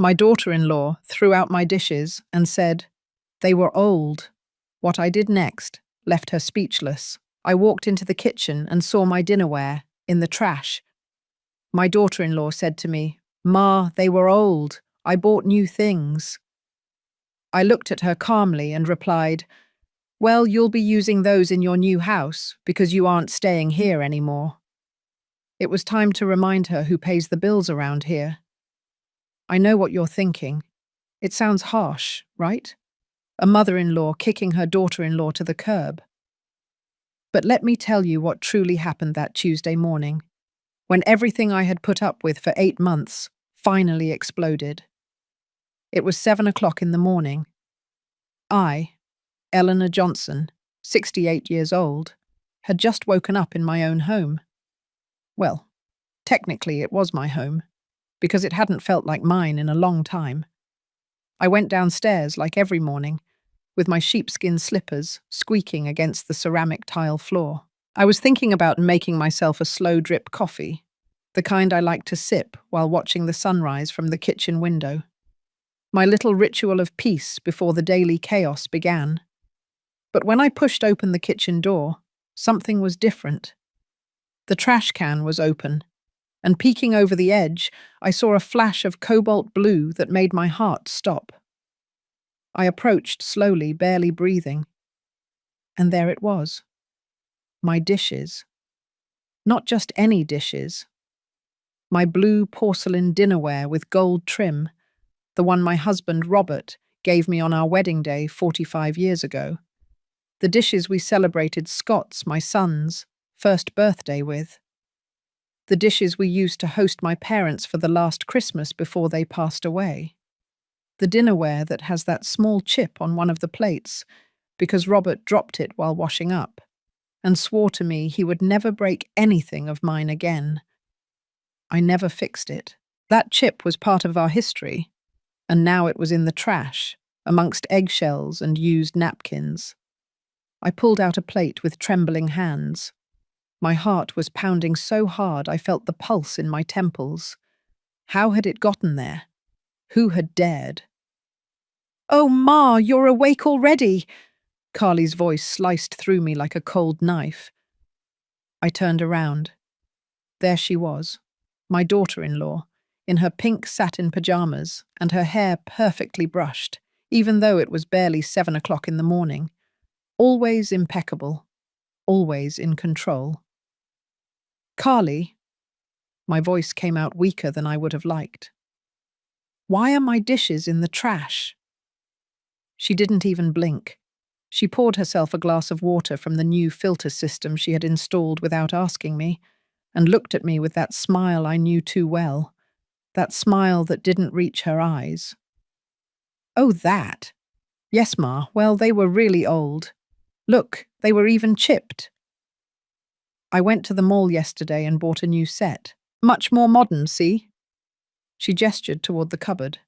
My daughter-in-law threw out my dishes and said, "They were old." What I did next left her speechless. I walked into the kitchen and saw my dinnerware in the trash. My daughter-in-law said to me, "Ma, they were old. I bought new things." I looked at her calmly and replied, "Well, you'll be using those in your new house because you aren't staying here anymore." It was time to remind her who pays the bills around here. I know what you're thinking. It sounds harsh, right? A mother-in-law kicking her daughter-in-law to the curb. But let me tell you what truly happened that Tuesday morning, when everything I had put up with for 8 months finally exploded. It was 7 o'clock in the morning. I, Eleanor Johnson, 68 years old, had just woken up in my own home. Well, technically it was my home, because it hadn't felt like mine in a long time. I went downstairs like every morning, with my sheepskin slippers squeaking against the ceramic tile floor. I was thinking about making myself a slow drip coffee, the kind I like to sip while watching the sunrise from the kitchen window. My little ritual of peace before the daily chaos began. But when I pushed open the kitchen door, something was different. The trash can was open, and peeking over the edge, I saw a flash of cobalt blue that made my heart stop. I approached slowly, barely breathing. And there it was. My dishes. Not just any dishes. My blue porcelain dinnerware with gold trim, the one my husband, Robert, gave me on our wedding day 45 years ago. The dishes we celebrated Scott's, my son's, first birthday with. The dishes we used to host my parents for the last Christmas before they passed away. The dinnerware that has that small chip on one of the plates because Robert dropped it while washing up and swore to me he would never break anything of mine again. I never fixed it. That chip was part of our history, and now it was in the trash, amongst eggshells and used napkins. I pulled out a plate with trembling hands. My heart was pounding so hard I felt the pulse in my temples. How had it gotten there? Who had dared? "Oh, Ma, you're awake already!" Carly's voice sliced through me like a cold knife. I turned around. There she was, my daughter-in-law, in her pink satin pajamas and her hair perfectly brushed, even though it was barely 7 o'clock in the morning. Always impeccable, always in control. "Carly," my voice came out weaker than I would have liked. "Why are my dishes in the trash?" She didn't even blink. She poured herself a glass of water from the new filter system she had installed without asking me, and looked at me with that smile I knew too well, that smile that didn't reach her eyes. "Oh, that? Yes, Ma. Well, they were really old. Look, they were even chipped. I went to the mall yesterday and bought a new set. Much more modern, see?" She gestured toward the cupboard.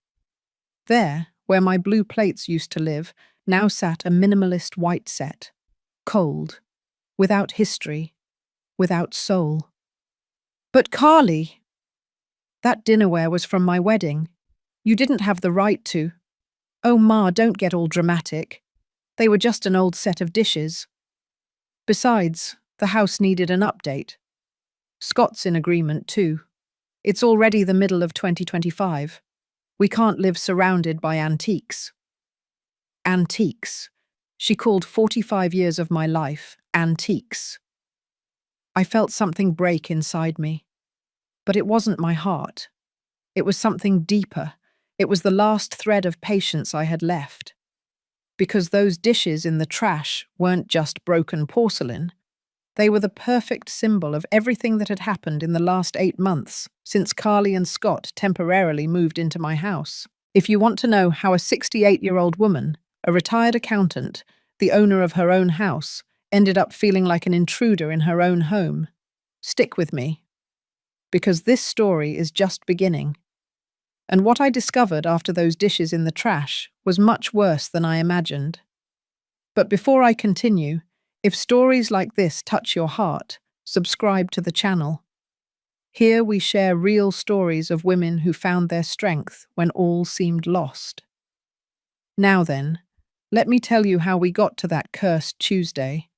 There, where my blue plates used to live, now sat a minimalist white set. Cold. Without history. Without soul. "But Carly!" "That dinnerware was from my wedding. You didn't have the right to." "Oh, Ma, don't get all dramatic. They were just an old set of dishes. Besides, the house needed an update. Scott's in agreement, too. It's already the middle of 2025. We can't live surrounded by antiques." Antiques. She called 45 years of my life antiques. I felt something break inside me. But it wasn't my heart. It was something deeper. It was the last thread of patience I had left. Because those dishes in the trash weren't just broken porcelain. They were the perfect symbol of everything that had happened in the last 8 months since Carly and Scott temporarily moved into my house. If you want to know how a 68-year-old woman, a retired accountant, the owner of her own house, ended up feeling like an intruder in her own home, stick with me. Because this story is just beginning. And what I discovered after those dishes in the trash was much worse than I imagined. But before I continue, if stories like this touch your heart, subscribe to the channel. Here we share real stories of women who found their strength when all seemed lost. Now then, let me tell you how we got to that cursed Tuesday,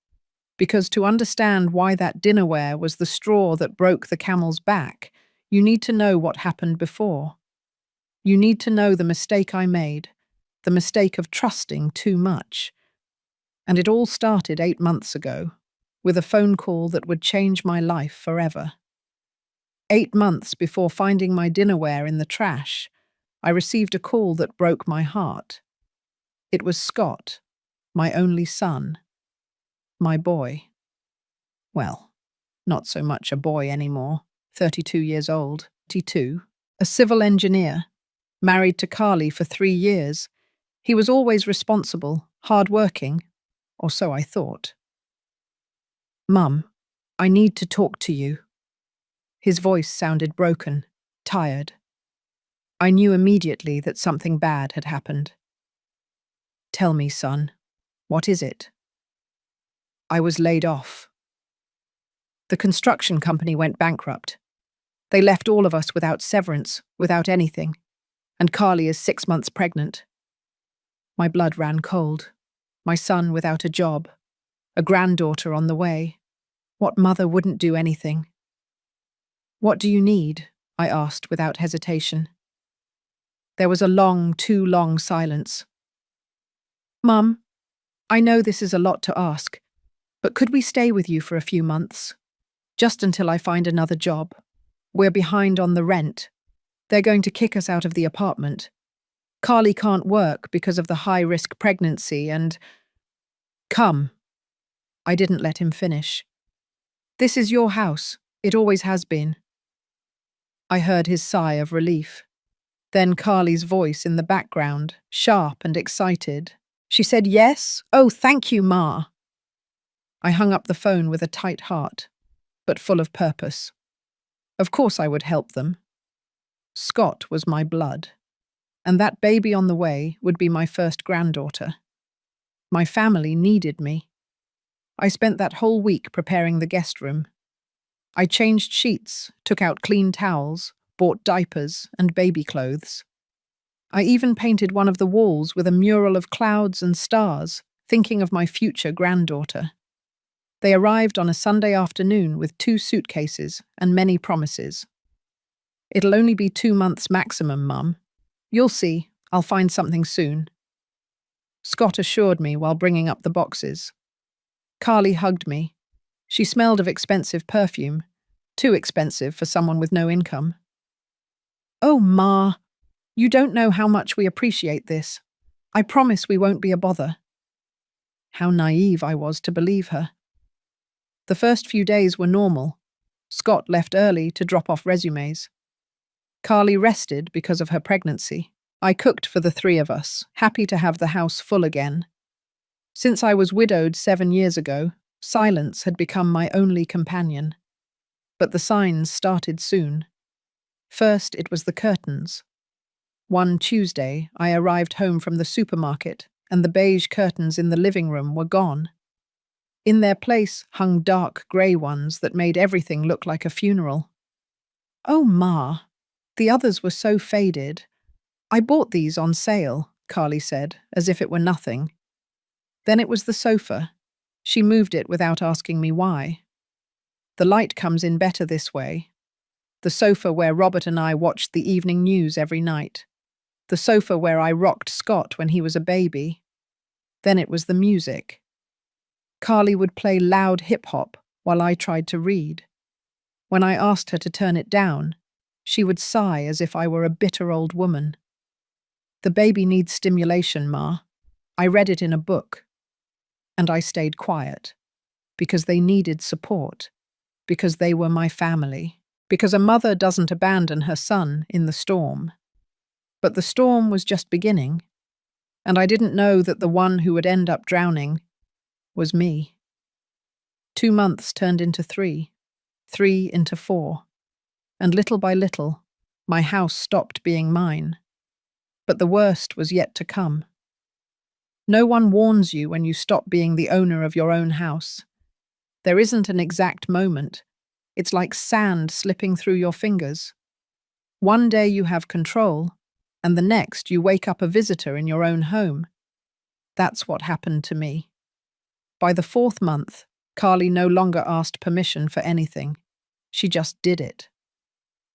because to understand why that dinnerware was the straw that broke the camel's back, you need to know what happened before. You need to know the mistake I made, the mistake of trusting too much. And it all started 8 months ago, with a phone call that would change my life forever. 8 months before finding my dinnerware in the trash, I received a call that broke my heart. It was Scott, my only son, my boy. Well, not so much a boy anymore, 32 years old, 32, a civil engineer, married to Carly for 3 years. He was always responsible, hard-working, or so I thought. "Mum, I need to talk to you." His voice sounded broken, tired. I knew immediately that something bad had happened. "Tell me, son, what is it?" "I was laid off. The construction company went bankrupt. They left all of us without severance, without anything, and Carly is 6 months pregnant." My blood ran cold. My son without a job, a granddaughter on the way. What mother wouldn't do anything? "What do you need?" I asked without hesitation. There was a long, too long silence. "Mum, I know this is a lot to ask, but could we stay with you for a few months? Just until I find another job. We're behind on the rent. They're going to kick us out of the apartment. Carly can't work because of the high-risk pregnancy and—" "Come." I didn't let him finish. "This is your house. It always has been." I heard his sigh of relief. Then Carly's voice in the background, sharp and excited. She said, "Yes? Oh, thank you, Ma." I hung up the phone with a tight heart, but full of purpose. Of course I would help them. Scott was my blood, and that baby on the way would be my first granddaughter. My family needed me. I spent that whole week preparing the guest room. I changed sheets, took out clean towels, bought diapers and baby clothes. I even painted one of the walls with a mural of clouds and stars, thinking of my future granddaughter. They arrived on a Sunday afternoon with 2 suitcases and many promises. "It'll only be 2 months maximum, Mum. You'll see, I'll find something soon." Scott assured me while bringing up the boxes. Carly hugged me. She smelled of expensive perfume, too expensive for someone with no income. "Oh, Ma, you don't know how much we appreciate this. I promise we won't be a bother." How naive I was to believe her. The first few days were normal. Scott left early to drop off resumes. Carly rested because of her pregnancy. I cooked for the 3 of us, happy to have the house full again. Since I was widowed 7 years ago, silence had become my only companion. But the signs started soon. First, it was the curtains. One Tuesday, I arrived home from the supermarket, and the beige curtains in the living room were gone. In their place hung dark grey ones that made everything look like a funeral. "Oh, Ma, the others were so faded. I bought these on sale," Carly said, as if it were nothing. Then it was the sofa. She moved it without asking me why. "The light comes in better this way." The sofa where Robert and I watched the evening news every night. The sofa where I rocked Scott when he was a baby. Then it was the music. Carly would play loud hip-hop while I tried to read. When I asked her to turn it down, she would sigh as if I were a bitter old woman. "The baby needs stimulation, Ma. I read it in a book." And I stayed quiet, because they needed support, because they were my family, because a mother doesn't abandon her son in the storm. But the storm was just beginning, and I didn't know that the one who would end up drowning was me. 2 months turned into 3, 3 into 4, and little by little, my house stopped being mine. But the worst was yet to come. No one warns you when you stop being the owner of your own house. There isn't an exact moment, It's like sand slipping through your fingers. One day you have control, and the next you wake up a visitor in your own home. That's what happened to me. By the fourth month, Carly no longer asked permission for anything. She just did it.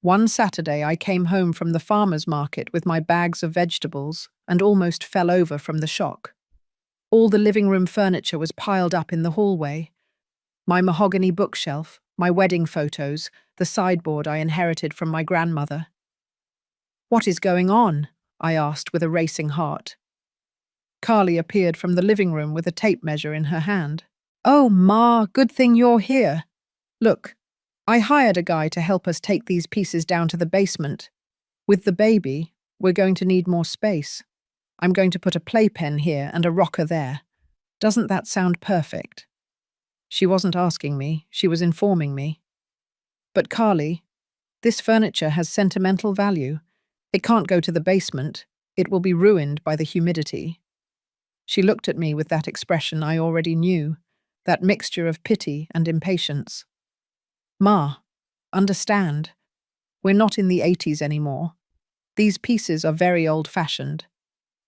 One Saturday, I came home from the farmer's market with my bags of vegetables and almost fell over from the shock. All the living room furniture was piled up in the hallway. My mahogany bookshelf, my wedding photos, the sideboard I inherited from my grandmother. "What is going on?" I asked with a racing heart. Carly appeared from the living room with a tape measure in her hand. "Oh, Ma, good thing you're here. Look, I hired a guy to help us take these pieces down to the basement. With the baby, we're going to need more space. I'm going to put a playpen here and a rocker there. Doesn't that sound perfect?" She wasn't asking me, she was informing me. "But Carly, this furniture has sentimental value. It can't go to the basement. It will be ruined by the humidity." She looked at me with that expression I already knew, that mixture of pity and impatience. "Ma, understand. We're not in the 80s anymore. These pieces are very old-fashioned.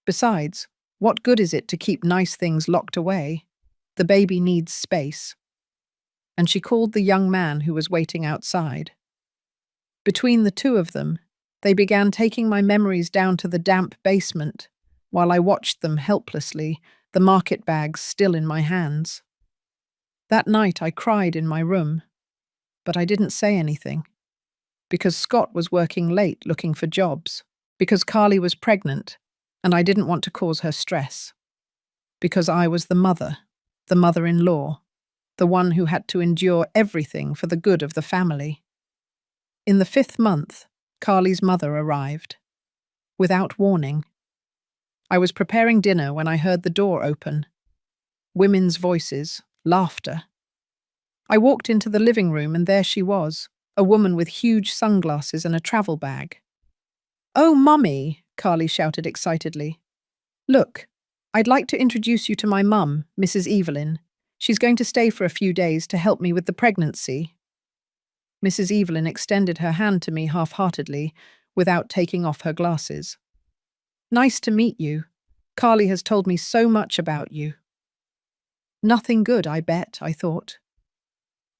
Besides, what good is it to keep nice things locked away? The baby needs space." And she called the young man who was waiting outside. Between the two of them, they began taking my memories down to the damp basement, while I watched them helplessly, the market bags still in my hands. That night I cried in my room, but I didn't say anything. Because Scott was working late looking for jobs. Because Carly was pregnant, and I didn't want to cause her stress. Because I was the mother-in-law, the one who had to endure everything for the good of the family. In the 5th month, Carly's mother arrived. Without warning. I was preparing dinner when I heard the door open. Women's voices, laughter. I walked into the living room and there she was, a woman with huge sunglasses and a travel bag. "Oh, Mummy," Carly shouted excitedly. "Look, I'd like to introduce you to my mum, Mrs. Evelyn. She's going to stay for a few days to help me with the pregnancy." Mrs. Evelyn extended her hand to me half-heartedly, without taking off her glasses. "Nice to meet you. Carly has told me so much about you." Nothing good, I bet, I thought.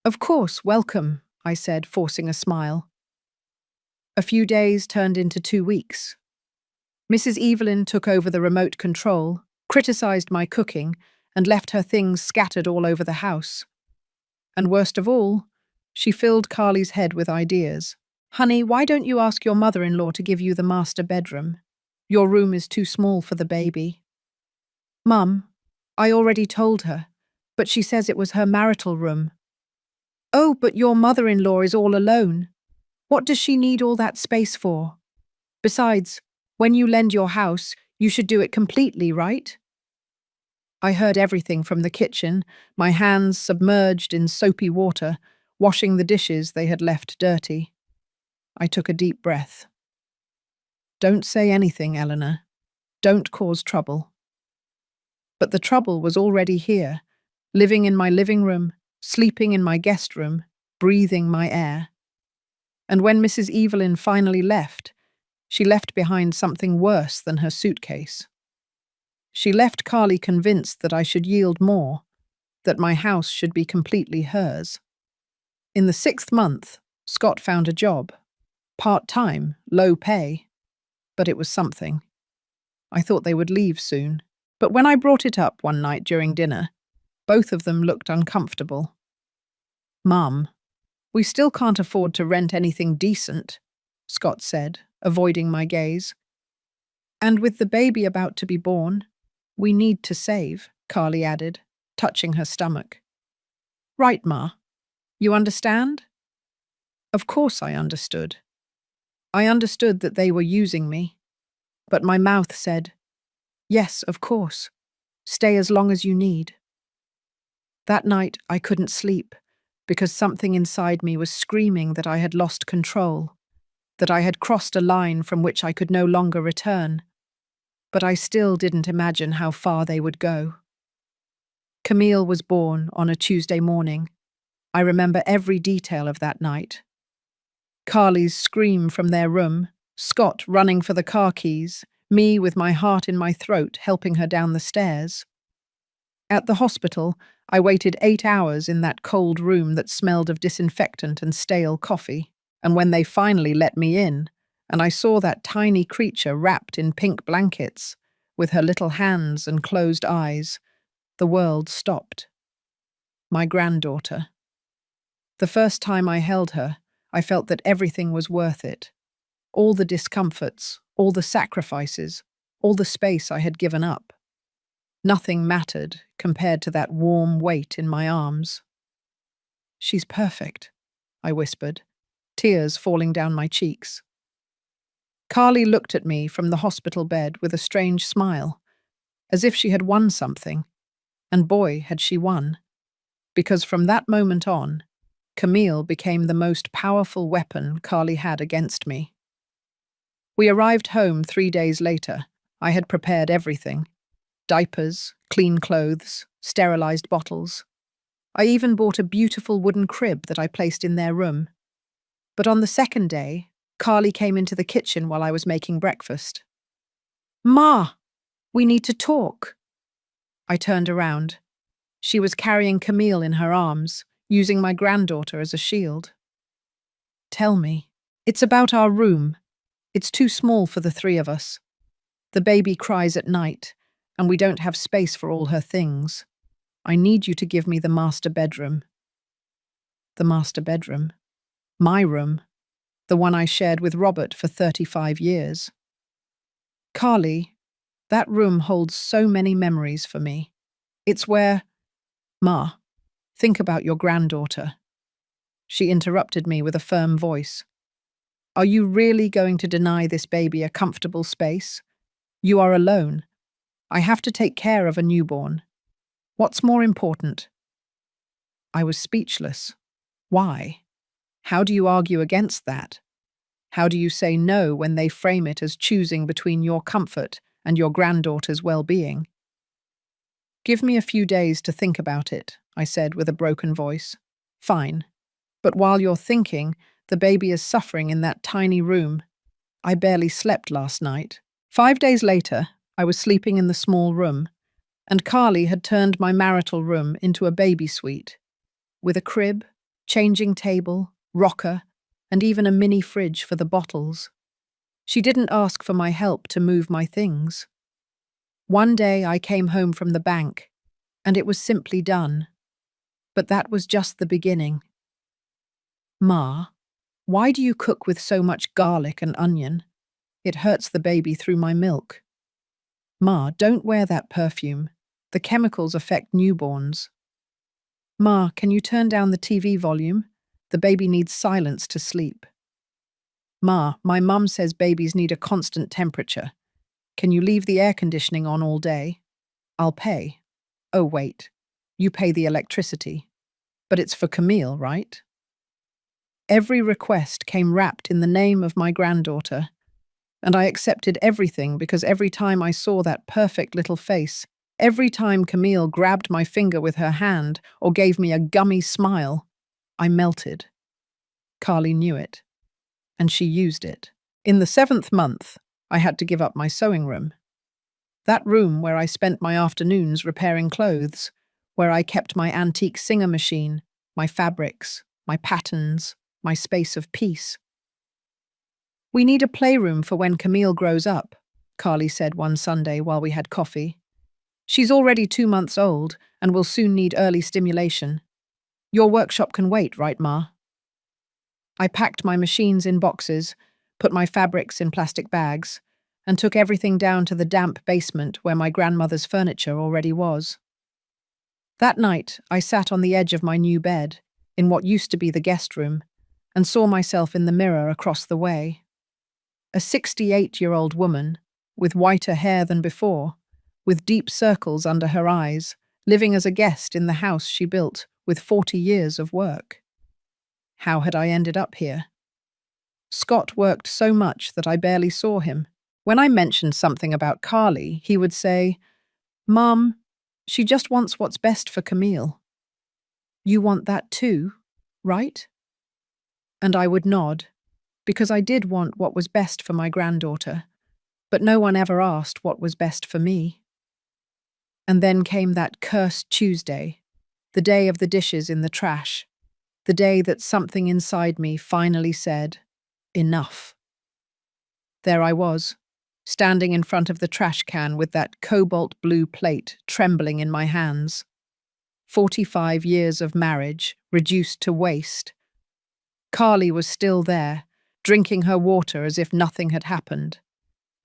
"Of course, welcome," I said, forcing a smile. A few days turned into 2 weeks. Mrs. Evelyn took over the remote control, criticized my cooking, and left her things scattered all over the house. And worst of all, she filled Carly's head with ideas. "Honey, why don't you ask your mother-in-law to give you the master bedroom? Your room is too small for the baby." "Mum, I already told her, but she says it was her marital room." "Oh, but your mother-in-law is all alone. What does she need all that space for? Besides, when you lend your house, you should do it completely, right?" I heard everything from the kitchen, my hands submerged in soapy water, washing the dishes they had left dirty. I took a deep breath. "Don't say anything, Eleanor. Don't cause trouble." But the trouble was already here, living in my living room, sleeping in my guest room, breathing my air. And when Mrs. Evelyn finally left, she left behind something worse than her suitcase. She left Carly convinced that I should yield more, that my house should be completely hers. In the 6th month, Scott found a job. Part-time, low pay. But it was something. I thought they would leave soon. But when I brought it up one night during dinner, both of them looked uncomfortable. "Mum, we still can't afford to rent anything decent," Scott said, avoiding my gaze. "And with the baby about to be born, we need to save," Carly added, touching her stomach. "Right, Ma. You understand?" Of course I understood. I understood that they were using me. But my mouth said, "Yes, of course. Stay as long as you need." That night I couldn't sleep, because something inside me was screaming that I had lost control, that I had crossed a line from which I could no longer return. But I still didn't imagine how far they would go. Camille was born on a Tuesday morning. I remember every detail of that night. Carly's scream from their room, Scott running for the car keys, me with my heart in my throat helping her down the stairs. At the hospital, I waited 8 hours in that cold room that smelled of disinfectant and stale coffee, and when they finally let me in, and I saw that tiny creature wrapped in pink blankets, with her little hands and closed eyes, the world stopped. My granddaughter. The first time I held her, I felt that everything was worth it. All the discomforts, all the sacrifices, all the space I had given up. Nothing mattered compared to that warm weight in my arms. "She's perfect," I whispered, tears falling down my cheeks. Carly looked at me from the hospital bed with a strange smile, as if she had won something, and boy, had she won. Because from that moment on, Camille became the most powerful weapon Carly had against me. We arrived home 3 days later. I had prepared everything. Diapers, clean clothes, sterilized bottles. I even bought a beautiful wooden crib that I placed in their room. But on the second day, Carly came into the kitchen while I was making breakfast. "Ma, we need to talk." I turned around. She was carrying Camille in her arms, using my granddaughter as a shield. "Tell me. It's about our room. It's too small for the 3 of us. The baby cries at night, and we don't have space for all her things. I need you to give me the master bedroom." The master bedroom. My room. The one I shared with Robert for 35 years. "Carly, that room holds so many memories for me. It's where—" "Ma, think about your granddaughter." She interrupted me with a firm voice. "Are you really going to deny this baby a comfortable space? You are alone. I have to take care of a newborn. What's more important?" I was speechless. Why? How do you argue against that? How do you say no when they frame it as choosing between your comfort and your granddaughter's well-being? "Give me a few days to think about it," I said with a broken voice. "Fine. But while you're thinking, the baby is suffering in that tiny room. I barely slept last night." 5 days later, I was sleeping in the small room, and Carly had turned my marital room into a baby suite, with a crib, changing table, rocker, and even a mini fridge for the bottles. She didn't ask for my help to move my things. One day I came home from the bank, and it was simply done. But that was just the beginning. "Ma, why do you cook with so much garlic and onion? It hurts the baby through my milk." "Ma, don't wear that perfume. The chemicals affect newborns." "Ma, can you turn down the TV volume? The baby needs silence to sleep." "Ma, my mum says babies need a constant temperature. Can you leave the air conditioning on all day?" "I'll pay." "Oh, wait. You pay the electricity. But it's for Camille, right?" Every request came wrapped in the name of my granddaughter, and I accepted everything because every time I saw that perfect little face, every time Camille grabbed my finger with her hand or gave me a gummy smile, I melted. Carly knew it, and she used it. In the 7th month, I had to give up my sewing room. That room where I spent my afternoons repairing clothes, where I kept my antique Singer machine, my fabrics, my patterns, my space of peace. "We need a playroom for when Camille grows up," Carly said one Sunday while we had coffee. "She's already 2 months old and will soon need early stimulation. Your workshop can wait, right, Ma?" I packed my machines in boxes, put my fabrics in plastic bags, and took everything down to the damp basement where my grandmother's furniture already was. That night, I sat on the edge of my new bed, in what used to be the guest room, and saw myself in the mirror across the way. A 68-year-old woman, with whiter hair than before, with deep circles under her eyes, living as a guest in the house she built with 40 years of work. How had I ended up here? Scott worked so much that I barely saw him. When I mentioned something about Carly, he would say, "Mum, she just wants what's best for Camille." "You want that too?" right? And I would nod, because I did want what was best for my granddaughter, but no one ever asked what was best for me. And then came that cursed Tuesday, the day of the dishes in the trash, the day that something inside me finally said, enough. There I was, standing in front of the trash can with that cobalt blue plate trembling in my hands. 45 years of marriage reduced to waste. Carly was still there, drinking her water as if nothing had happened,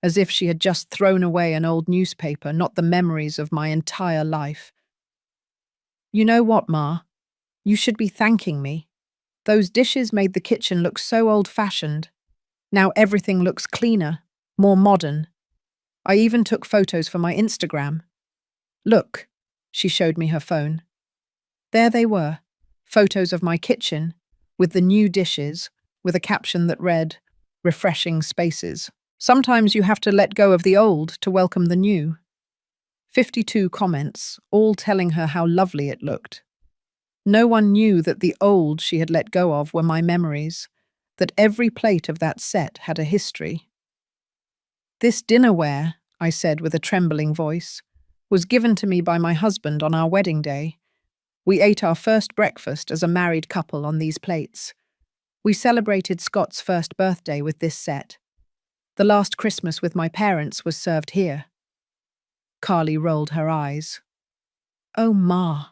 as if she had just thrown away an old newspaper, not the memories of my entire life. You know what, Ma? You should be thanking me. Those dishes made the kitchen look so old-fashioned. Now everything looks cleaner, more modern. I even took photos for my Instagram. Look, she showed me her phone. There they were, photos of my kitchen, with the new dishes, with a caption that read, refreshing spaces. Sometimes you have to let go of the old to welcome the new. 52 comments, all telling her how lovely it looked. No one knew that the old she had let go of were my memories, that every plate of that set had a history. This dinnerware, I said with a trembling voice, was given to me by my husband on our wedding day. We ate our first breakfast as a married couple on these plates. We celebrated Scott's first birthday with this set. The last Christmas with my parents was served here. Carly rolled her eyes. Oh, Ma,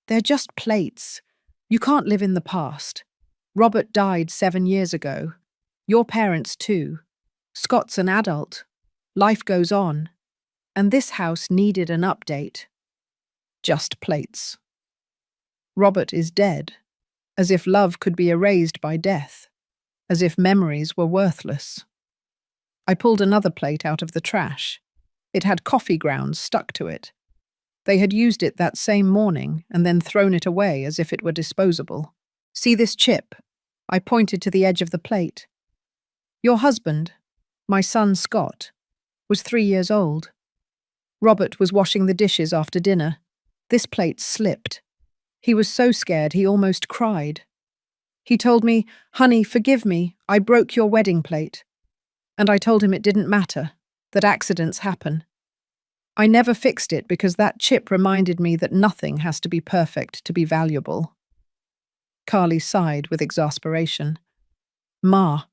they're just plates. You can't live in the past. Robert died 7 years ago. Your parents too. Scott's an adult. Life goes on. And this house needed an update. Just plates. Robert is dead, as if love could be erased by death, as if memories were worthless. I pulled another plate out of the trash. It had coffee grounds stuck to it. They had used it that same morning and then thrown it away as if it were disposable. See this chip? I pointed to the edge of the plate. Your husband, my son Scott, was 3 years old. Robert was washing the dishes after dinner. This plate slipped. He was so scared he almost cried. He told me, "Honey, forgive me, I broke your wedding plate." And I told him it didn't matter, that accidents happen. I never fixed it because that chip reminded me that nothing has to be perfect to be valuable. Carly sighed with exasperation. Ma,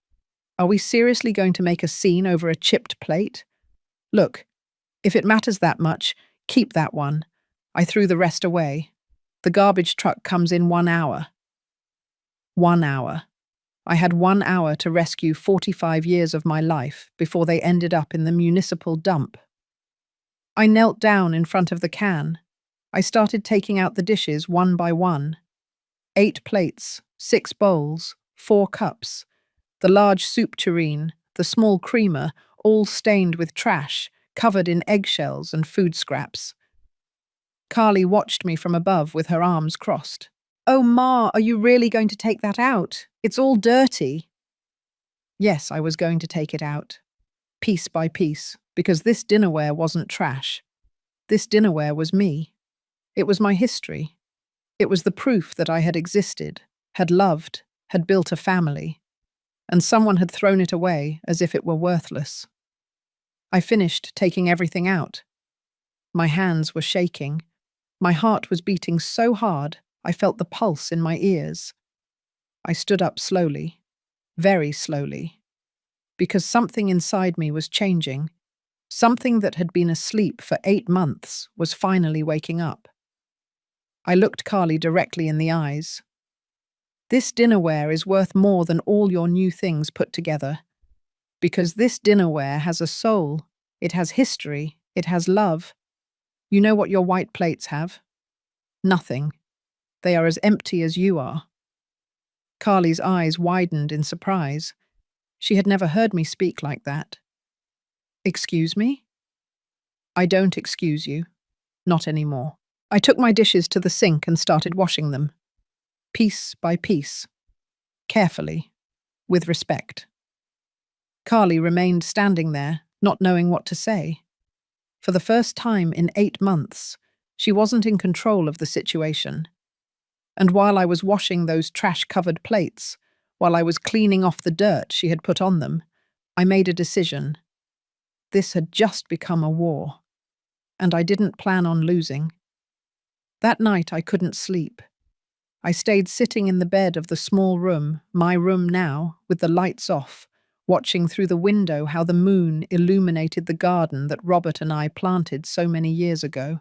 are we seriously going to make a scene over a chipped plate? Look, if it matters that much, keep that one. I threw the rest away. The garbage truck comes in 1 hour. 1 hour. I had 1 hour to rescue 45 years of my life before they ended up in the municipal dump. I knelt down in front of the can. I started taking out the dishes one by one. 8 plates, 6 bowls, 4 cups, the large soup tureen, the small creamer, all stained with trash, covered in eggshells and food scraps. Carly watched me from above with her arms crossed. Oh, Ma, are you really going to take that out? It's all dirty. Yes, I was going to take it out, piece by piece, because this dinnerware wasn't trash. This dinnerware was me. It was my history. It was the proof that I had existed, had loved, had built a family, and someone had thrown it away as if it were worthless. I finished taking everything out. My hands were shaking. My heart was beating so hard, I felt the pulse in my ears. I stood up slowly, very slowly, because something inside me was changing. Something that had been asleep for 8 months was finally waking up. I looked Carly directly in the eyes. This dinnerware is worth more than all your new things put together, because this dinnerware has a soul, it has history, it has love. You know what your white plates have? Nothing. They are as empty as you are. Carly's eyes widened in surprise. She had never heard me speak like that. Excuse me? I don't excuse you. Not anymore. I took my dishes to the sink and started washing them. Piece by piece. Carefully. With respect. Carly remained standing there, not knowing what to say. For the first time in 8 months, she wasn't in control of the situation. And while I was washing those trash-covered plates, while I was cleaning off the dirt she had put on them, I made a decision. This had just become a war, and I didn't plan on losing. That night I couldn't sleep. I stayed sitting in the bed of the small room, my room now, with the lights off, watching through the window how the moon illuminated the garden that Robert and I planted so many years ago.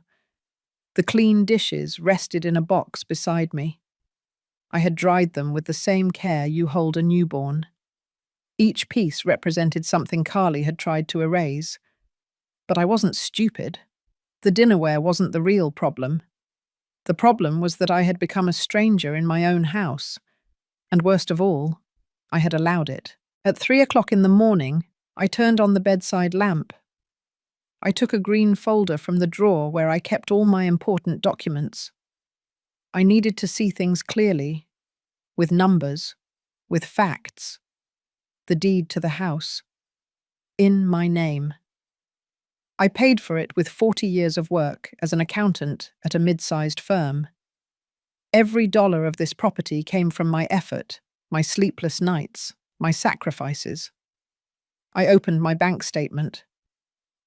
The clean dishes rested in a box beside me. I had dried them with the same care you hold a newborn. Each piece represented something Carly had tried to erase. But I wasn't stupid. The dinnerware wasn't the real problem. The problem was that I had become a stranger in my own house. And worst of all, I had allowed it. At 3 o'clock in the morning, I turned on the bedside lamp. I took a green folder from the drawer where I kept all my important documents. I needed to see things clearly, with numbers, with facts. The deed to the house. In my name. I paid for it with 40 years of work as an accountant at a mid-sized firm. Every dollar of this property came from my effort, my sleepless nights, my sacrifices. I opened my bank statement.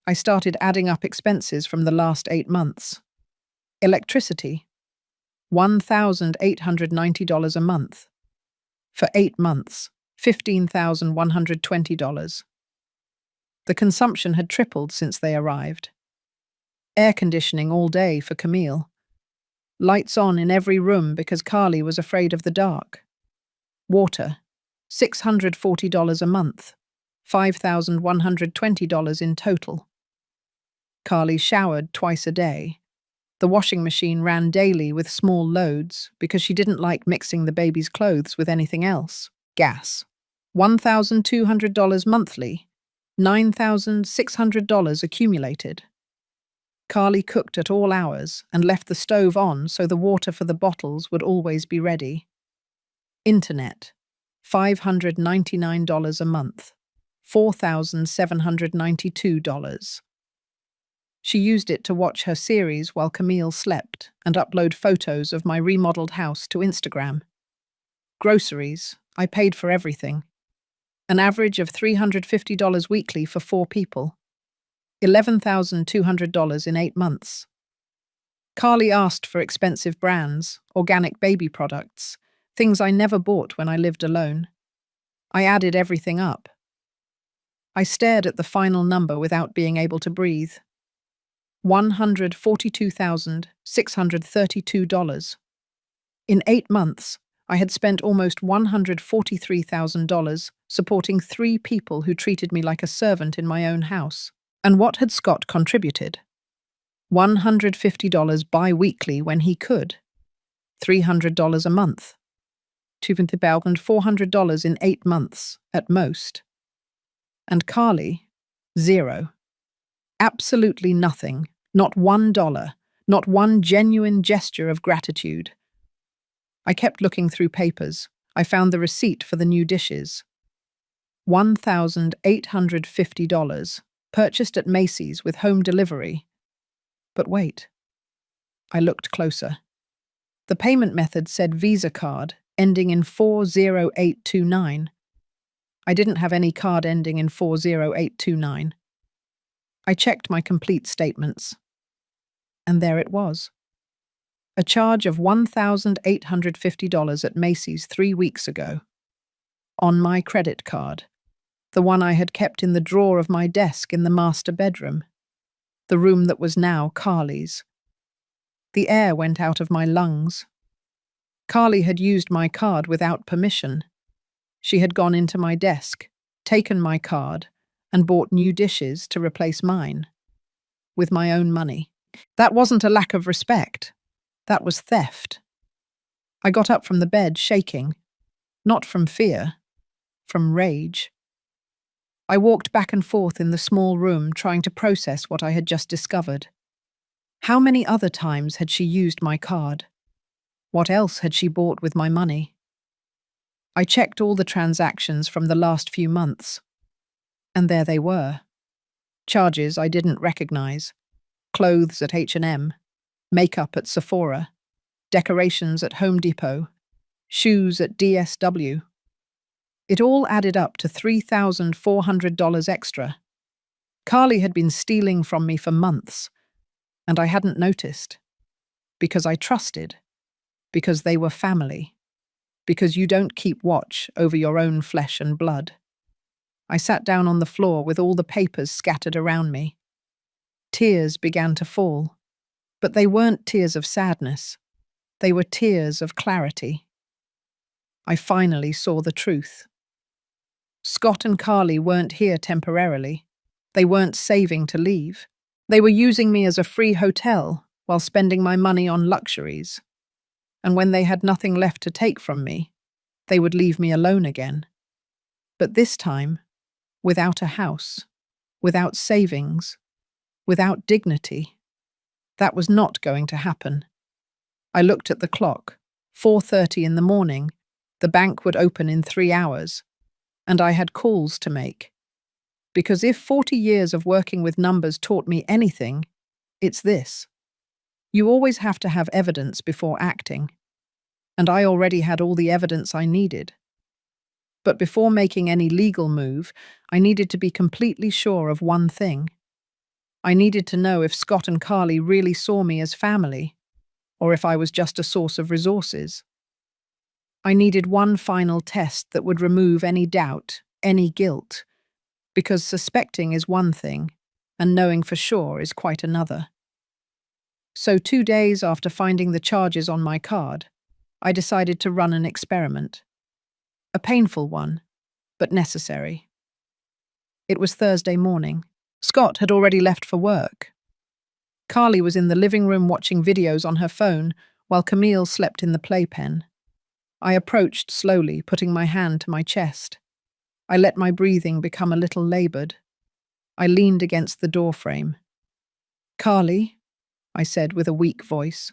I started adding up expenses from the last 8 months. Electricity, $1,890 a month. For 8 months, $15,120. The consumption had tripled since they arrived. Air conditioning all day for Camille. Lights on in every room because Carly was afraid of the dark. Water, $640 a month, $5,120 in total. Carly showered twice a day. The washing machine ran daily with small loads because she didn't like mixing the baby's clothes with anything else. Gas, $1,200 monthly, $9,600 accumulated. Carly cooked at all hours and left the stove on so the water for the bottles would always be ready. Internet, $599 a month, $4,792. She used it to watch her series while Camille slept and upload photos of my remodeled house to Instagram. Groceries, I paid for everything. An average of $350 weekly for 4 people. $11,200 in 8 months. Carly asked for expensive brands, organic baby products, things I never bought when I lived alone. I added everything up. I stared at the final number without being able to breathe. $142,632. In 8 months, I had spent almost $143,000 supporting 3 people who treated me like a servant in my own house. And what had Scott contributed? $150 bi-weekly when he could. $300 a month. $2,400 in 8 months, at most. And Carly, 0. Absolutely nothing, not $1, not one genuine gesture of gratitude. I kept looking through papers. I found the receipt for the new dishes. $1,850, purchased at Macy's with home delivery. But wait. I looked closer. The payment method said Visa card, ending in 40829. I didn't have any card ending in 40829. I checked my complete statements. And there it was. A charge of $1,850 at Macy's 3 weeks ago. On my credit card. The one I had kept in the drawer of my desk in the master bedroom. The room that was now Carly's. The air went out of my lungs. Carly had used my card without permission. She had gone into my desk, taken my card, and bought new dishes to replace mine. With my own money. That wasn't a lack of respect. That was theft. I got up from the bed shaking. Not from fear. From rage. I walked back and forth in the small room trying to process what I had just discovered. How many other times had she used my card? What else had she bought with my money? I checked all the transactions from the last few months. And there they were. Charges I didn't recognize. Clothes at H&M. Makeup at Sephora. decorations at Home Depot, shoes at DSW. It all added up to $3,400 extra. Carly had been stealing from me for months, and I hadn't noticed. Because I trusted. Because they were family. Because you don't keep watch over your own flesh and blood. I sat down on the floor with all the papers scattered around me. Tears began to fall, but they weren't tears of sadness. They were tears of clarity. I finally saw the truth. Scott and Carly weren't here temporarily. They weren't saving to leave. They were using me as a free hotel while spending my money on luxuries. And when they had nothing left to take from me, they would leave me alone again. But this time, without a house, without savings, without dignity. That was not going to happen. I looked at the clock. 4:30 in the morning. The bank would open in 3 hours. And I had calls to make. Because if 40 years of working with numbers taught me anything, it's this. You always have to have evidence before acting. And I already had all the evidence I needed. But before making any legal move, I needed to be completely sure of one thing. I needed to know if Scott and Carly really saw me as family, or if I was just a source of resources. I needed one final test that would remove any doubt, any guilt, because suspecting is one thing, and knowing for sure is quite another. So 2 days after finding the charges on my card, I decided to run an experiment. A painful one, but necessary. It was Thursday morning. Scott had already left for work. Carly was in the living room watching videos on her phone, while Camille slept in the playpen. I approached slowly, putting my hand to my chest. I let my breathing become a little labored. I leaned against the doorframe. "Carly," I said with a weak voice.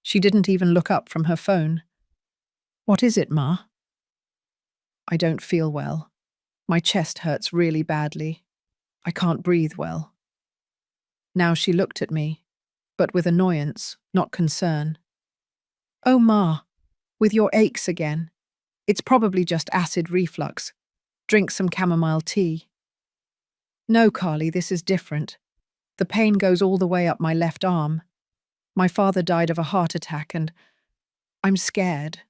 She didn't even look up from her phone. "What is it, Ma?" "I don't feel well. My chest hurts really badly. I can't breathe well." Now she looked at me, but with annoyance, not concern. "Oh, Ma, with your aches again. It's probably just acid reflux. Drink some chamomile tea." "No, Carly, this is different. The pain goes all the way up my left arm. My father died of a heart attack and I'm scared."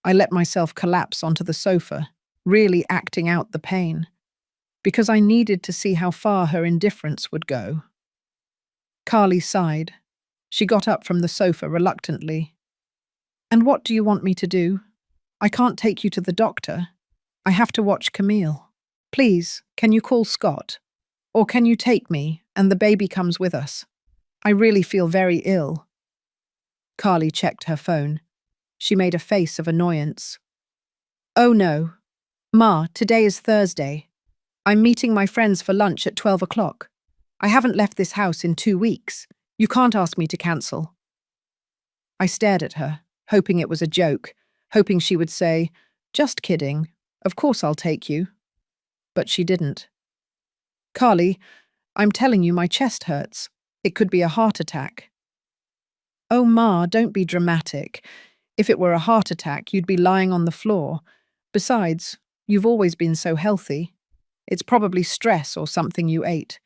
I let myself collapse onto the sofa, really acting out the pain, because I needed to see how far her indifference would go. Carly sighed. She got up from the sofa reluctantly. "And what do you want me to do? I can't take you to the doctor. I have to watch Camille. Please, can you call Scott? Or can you take me and the baby comes with us? I really feel very ill." Carly checked her phone. She made a face of annoyance. "Oh no. Ma, today is Thursday. I'm meeting my friends for lunch at 12 o'clock. I haven't left this house in 2 weeks. You can't ask me to cancel." I stared at her, hoping it was a joke, hoping she would say, "Just kidding. Of course I'll take you." But she didn't. "Carly, I'm telling you my chest hurts. It could be a heart attack." "Oh, Ma, don't be dramatic. If it were a heart attack, you'd be lying on the floor. Besides, you've always been so healthy. It's probably stress or something you ate.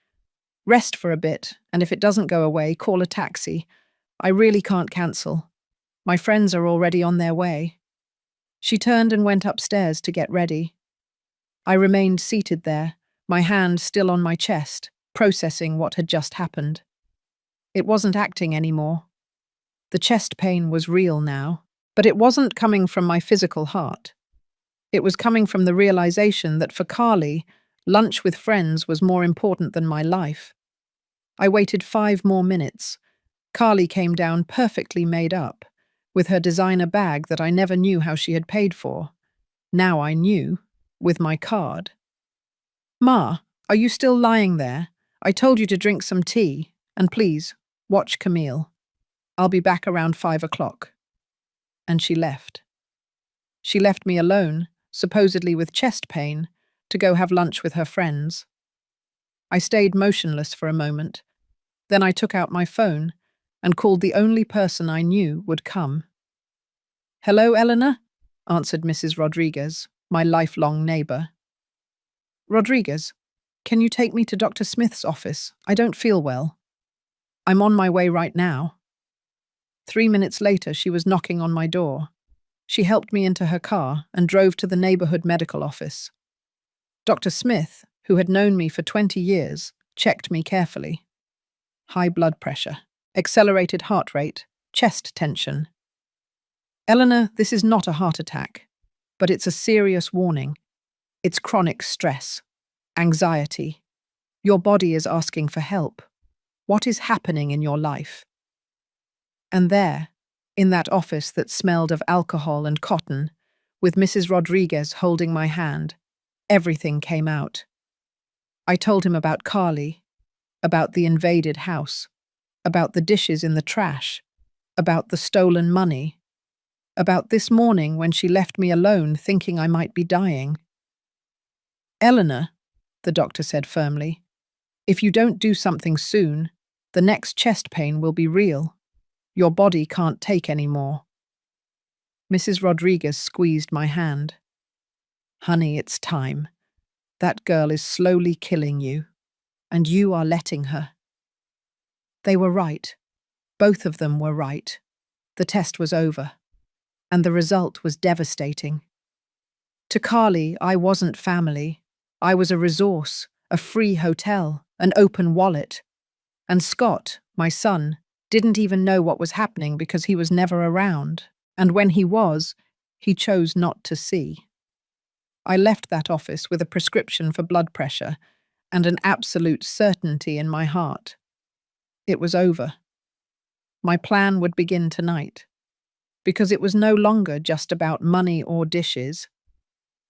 Rest for a bit, and if it doesn't go away, call a taxi. I really can't cancel. My friends are already on their way." She turned and went upstairs to get ready. I remained seated there, my hand still on my chest, processing what had just happened. It wasn't acting anymore. The chest pain was real now, but it wasn't coming from my physical heart. It was coming from the realization that for Carly, lunch with friends was more important than my life. I waited 5 more minutes. Carly came down perfectly made up, with her designer bag that I never knew how she had paid for. Now I knew, with my card. "Ma, are you still lying there? I told you to drink some tea, and please, watch Camille. I'll be back around 5 o'clock." And she left. She left me alone, supposedly with chest pain, to go have lunch with her friends. I stayed motionless for a moment. Then I took out my phone. and called the only person I knew would come. "Hello, Eleanor," answered Mrs. Rodriguez, my lifelong neighbor. "Rodriguez, can you take me to Dr. Smith's office? I don't feel well." "I'm on my way right now." 3 minutes later, she was knocking on my door. She helped me into her car and drove to the neighborhood medical office. Dr. Smith, who had known me for 20 years, checked me carefully. High blood pressure, accelerated heart rate, chest tension. "Eleanor, this is not a heart attack, but it's a serious warning. It's chronic stress, anxiety. Your body is asking for help. What is happening in your life?" And there, in that office that smelled of alcohol and cotton, with Mrs. Rodriguez holding my hand, everything came out. I told him about Carly, about the invaded house, about the dishes in the trash, about the stolen money, about this morning when she left me alone thinking I might be dying. "Eleanor," the doctor said firmly, "if you don't do something soon, the next chest pain will be real. Your body can't take any more." Mrs. Rodriguez squeezed my hand. "Honey, it's time. That girl is slowly killing you, and you are letting her." They were right. Both of them were right. The test was over, and the result was devastating. To Carly, I wasn't family. I was a resource, a free hotel, an open wallet. And Scott, my son, didn't even know what was happening because he was never around, and when he was, he chose not to see. I left that office with a prescription for blood pressure and an absolute certainty in my heart. It was over. My plan would begin tonight, because it was no longer just about money or dishes.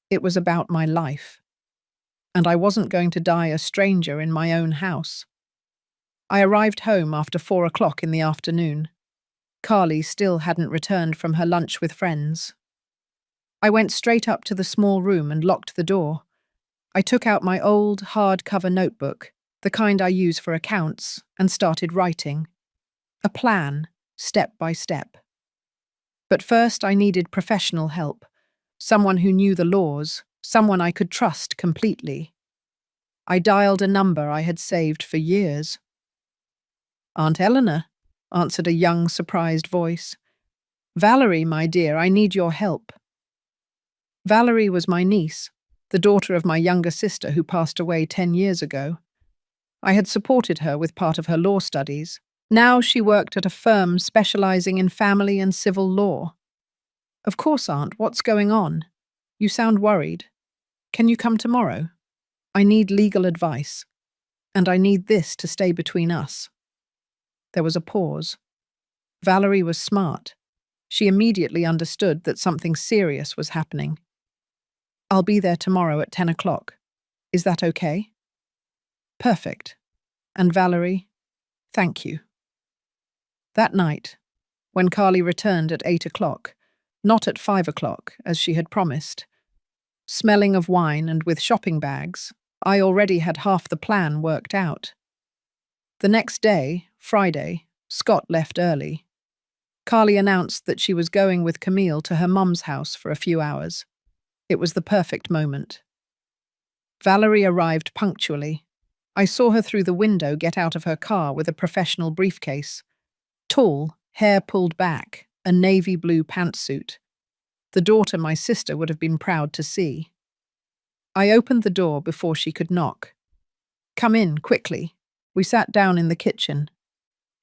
It was about my life, and I wasn't going to die a stranger in my own house. I arrived home after 4 o'clock in the afternoon. Carly still hadn't returned from her lunch with friends. I went straight up to the small room and locked the door. I took out my old, hardcover notebook, the kind I use for accounts, and started writing. A plan, step by step. But first I needed professional help, someone who knew the laws, someone I could trust completely. I dialed a number I had saved for years. "Aunt Eleanor," answered a young, surprised voice. "Valerie, my dear, I need your help." Valerie was my niece, the daughter of my younger sister who passed away 10 years ago. I had supported her with part of her law studies. Now she worked at a firm specializing in family and civil law. "Of course, Aunt, what's going on? You sound worried. Can you come tomorrow? I need legal advice, and I need this to stay between us." There was a pause. Valerie was smart. She immediately understood that something serious was happening. "I'll be there tomorrow at 10 o'clock. Is that okay?" "Perfect. And Valerie, thank you." That night, when Carly returned at 8 o'clock, not at 5 o'clock, as she had promised, smelling of wine and with shopping bags, I already had half the plan worked out. The next day, Friday, Scott left early. Carly announced that she was going with Camille to her mum's house for a few hours. It was the perfect moment. Valerie arrived punctually. I saw her through the window get out of her car with a professional briefcase. Tall, hair pulled back, a navy blue pantsuit. The daughter my sister would have been proud to see. I opened the door before she could knock. "Come in, quickly." We sat down in the kitchen.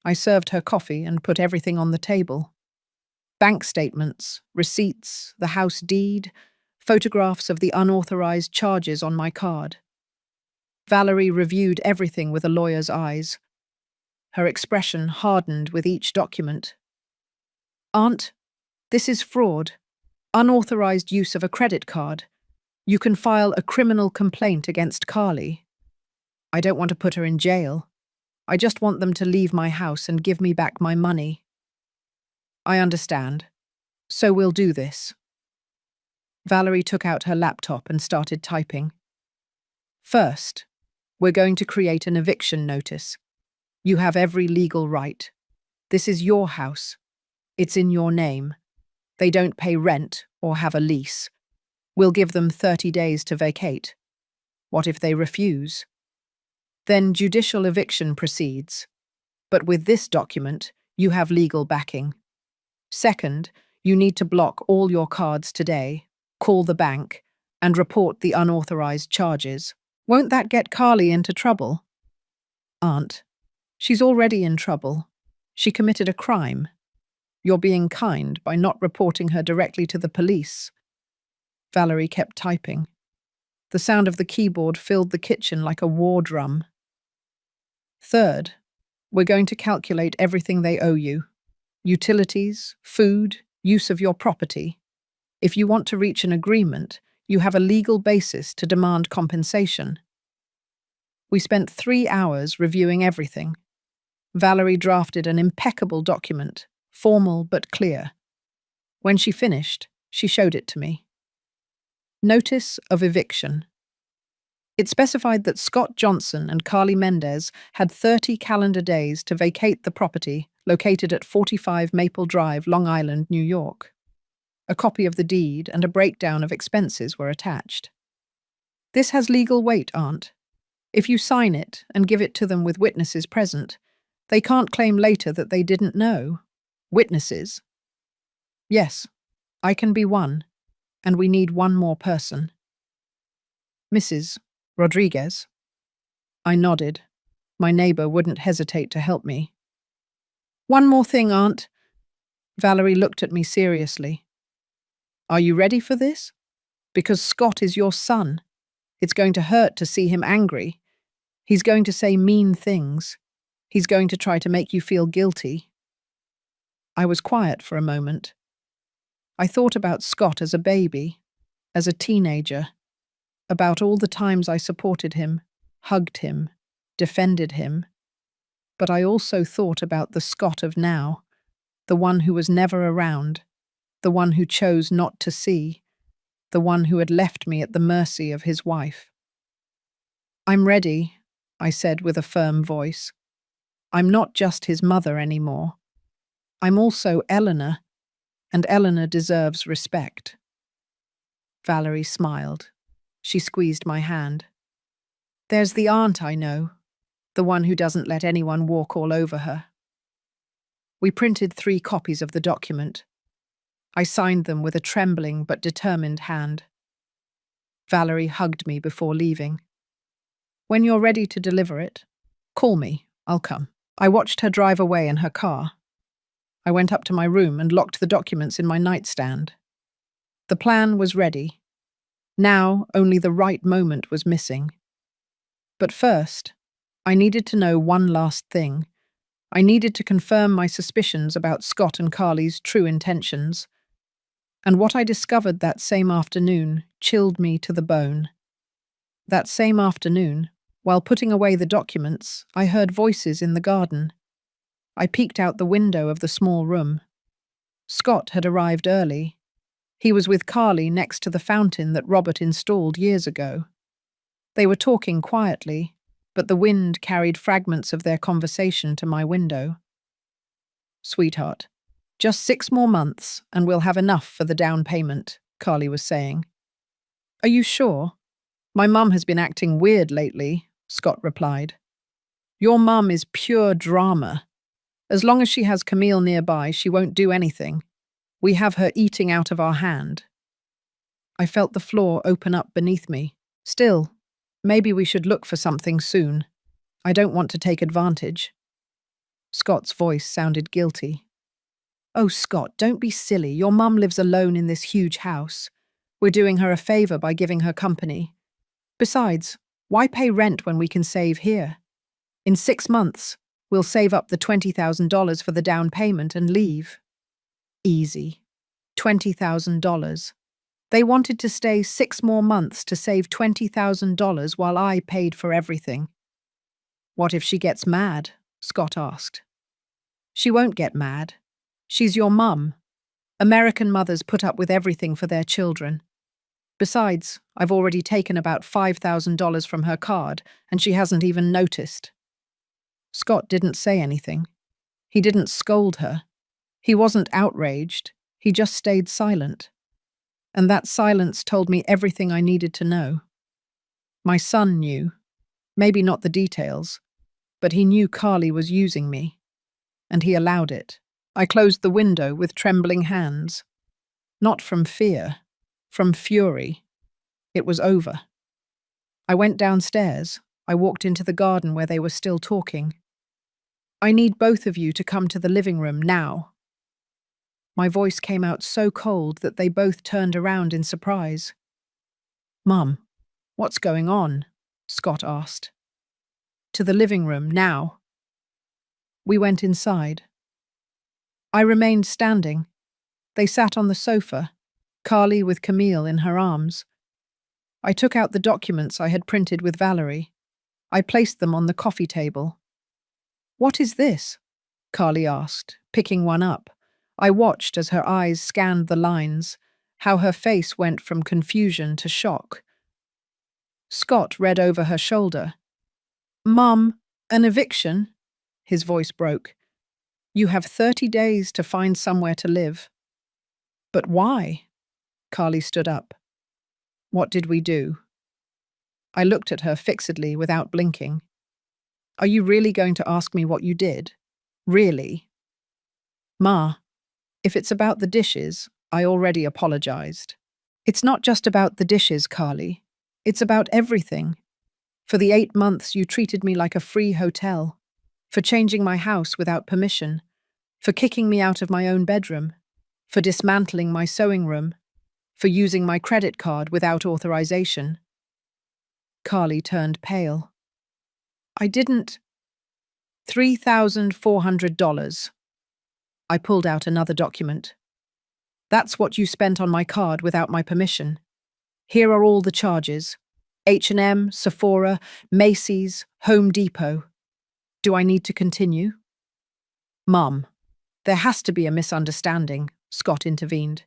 I served her coffee and put everything on the table. Bank statements, receipts, the house deed, photographs of the unauthorized charges on my card. Valerie reviewed everything with a lawyer's eyes. Her expression hardened with each document. "Aunt, this is fraud. Unauthorized use of a credit card. You can file a criminal complaint against Carly. I don't want to put her in jail. I just want them to leave my house and give me back my money." "I understand. So we'll do this." Valerie took out her laptop and started typing. "First, we're going to create an eviction notice. You have every legal right. This is your house. It's in your name. They don't pay rent or have a lease. We'll give them 30 days to vacate. What if they refuse? Then judicial eviction proceeds. But with this document, you have legal backing. Second, you need to block all your cards today, call the bank, and report the unauthorized charges. Won't that get Carly into trouble? Aunt, she's already in trouble. She committed a crime. You're being kind by not reporting her directly to the police. Valerie kept typing. The sound of the keyboard filled the kitchen like a war drum. Third, we're going to calculate everything they owe you. Utilities, food, use of your property. If you want to reach an agreement, you have a legal basis to demand compensation. We spent 3 hours reviewing everything. Valerie drafted an impeccable document, formal but clear. When she finished, she showed it to me. Notice of eviction. It specified that Scott Johnson and Carly Mendez had 30 calendar days to vacate the property located at 45 Maple Drive, Long Island, New York. A copy of the deed and a breakdown of expenses were attached. This has legal weight, Aunt. If you sign it and give it to them with witnesses present, they can't claim later that they didn't know. Witnesses? Yes, I can be one, and we need one more person. Mrs. Rodriguez? I nodded. My neighbor wouldn't hesitate to help me. One more thing, Aunt. Valerie looked at me seriously. Are you ready for this? Because Scott is your son. It's going to hurt to see him angry. He's going to say mean things. He's going to try to make you feel guilty. I was quiet for a moment. I thought about Scott as a baby, as a teenager, about all the times I supported him, hugged him, defended him. But I also thought about the Scott of now, the one who was never around, the one who chose not to see, the one who had left me at the mercy of his wife. I'm ready, I said with a firm voice. I'm not just his mother anymore. I'm also Eleanor, and Eleanor deserves respect. Valerie smiled. She squeezed my hand. There's the aunt I know, the one who doesn't let anyone walk all over her. We printed 3 copies of the document. I signed them with a trembling but determined hand. Valerie hugged me before leaving. When you're ready to deliver it, call me, I'll come. I watched her drive away in her car. I went up to my room and locked the documents in my nightstand. The plan was ready. Now only the right moment was missing. But first, I needed to know one last thing. I needed to confirm my suspicions about Scott and Carly's true intentions. And what I discovered that same afternoon chilled me to the bone. That same afternoon, while putting away the documents, I heard voices in the garden. I peeked out the window of the small room. Scott had arrived early. He was with Carly next to the fountain that Robert installed years ago. They were talking quietly, but the wind carried fragments of their conversation to my window. Sweetheart, just 6 more months and we'll have enough for the down payment, Carly was saying. Are you sure? My mum has been acting weird lately, Scott replied. Your mum is pure drama. As long as she has Camille nearby, she won't do anything. We have her eating out of our hand. I felt the floor open up beneath me. Still, maybe we should look for something soon. I don't want to take advantage. Scott's voice sounded guilty. Oh, Scott, don't be silly. Your mum lives alone in this huge house. We're doing her a favor by giving her company. Besides, why pay rent when we can save here? In 6 months, we'll save up the $20,000 for the down payment and leave. Easy. $20,000. They wanted to stay 6 more months to save $20,000 while I paid for everything. What if she gets mad? Scott asked. She won't get mad. She's your mum. American mothers put up with everything for their children. Besides, I've already taken about $5,000 from her card, and she hasn't even noticed. Scott didn't say anything. He didn't scold her. He wasn't outraged. He just stayed silent. And that silence told me everything I needed to know. My son knew. Maybe not the details, but he knew Carly was using me. And he allowed it. I closed the window with trembling hands. Not from fear, from fury. It was over. I went downstairs. I walked into the garden where they were still talking. I need both of you to come to the living room now. My voice came out so cold that they both turned around in surprise. Mum, what's going on? Scott asked. To the living room now. We went inside. I remained standing. They sat on the sofa, Carly with Camille in her arms. I took out the documents I had printed with Valerie. I placed them on the coffee table. What is this? Carly asked, picking one up. I watched as her eyes scanned the lines, how her face went from confusion to shock. Scott read over her shoulder. Mum, an eviction? His voice broke. You have 30 days to find somewhere to live. But why? Carly stood up. What did we do? I looked at her fixedly without blinking. Are you really going to ask me what you did? Really? Ma, if it's about the dishes, I already apologized. It's not just about the dishes, Carly. It's about everything. For the 8 months you treated me like a free hotel. For changing my house without permission. For kicking me out of my own bedroom. For dismantling my sewing room. For using my credit card without authorization. Carly turned pale. I didn't. $3,400. I pulled out another document. That's what you spent on my card without my permission. Here are all the charges. H&M, Sephora, Macy's, Home Depot. Do I need to continue? Mum, there has to be a misunderstanding, Scott intervened.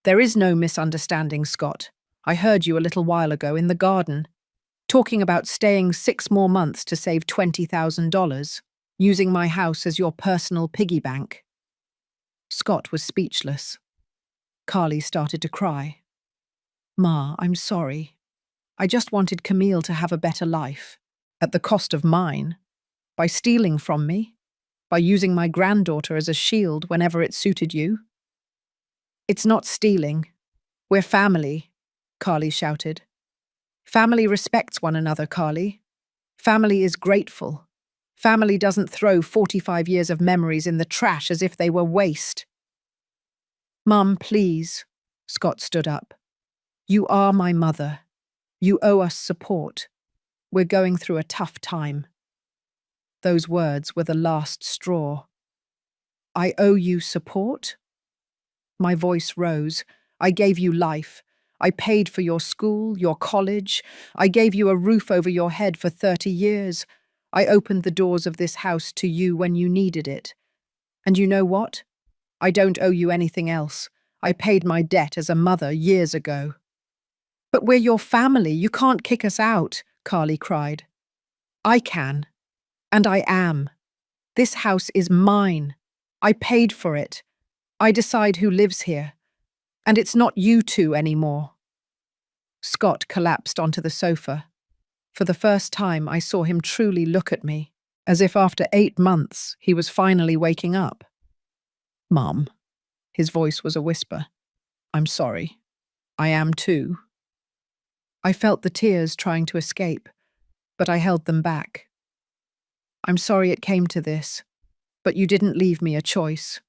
There is no misunderstanding, Scott. I heard you a little while ago in the garden, talking about staying 6 more months to save $20,000, using my house as your personal piggy bank. Scott was speechless. Carly started to cry. Ma, I'm sorry. I just wanted Camille to have a better life, at the cost of mine, by stealing from me, by using my granddaughter as a shield whenever it suited you. It's not stealing. We're family, Carly shouted. Family respects one another, Carly. Family is grateful. Family doesn't throw 45 years of memories in the trash as if they were waste. Mum, please. Scott stood up. You are my mother. You owe us support. We're going through a tough time. Those words were the last straw. I owe you support? My voice rose. I gave you life. I paid for your school, your college. I gave you a roof over your head for 30 years. I opened the doors of this house to you when you needed it. And you know what? I don't owe you anything else. I paid my debt as a mother years ago. But we're your family. You can't kick us out, Carly cried. I can. And I am. This house is mine. I paid for it. I decide who lives here. And it's not you two anymore. Scott collapsed onto the sofa. For the first time, I saw him truly look at me, as if after 8 months he was finally waking up. Mum. His voice was a whisper. I'm sorry. I am too. I felt the tears trying to escape, but I held them back. I'm sorry it came to this, but you didn't leave me a choice.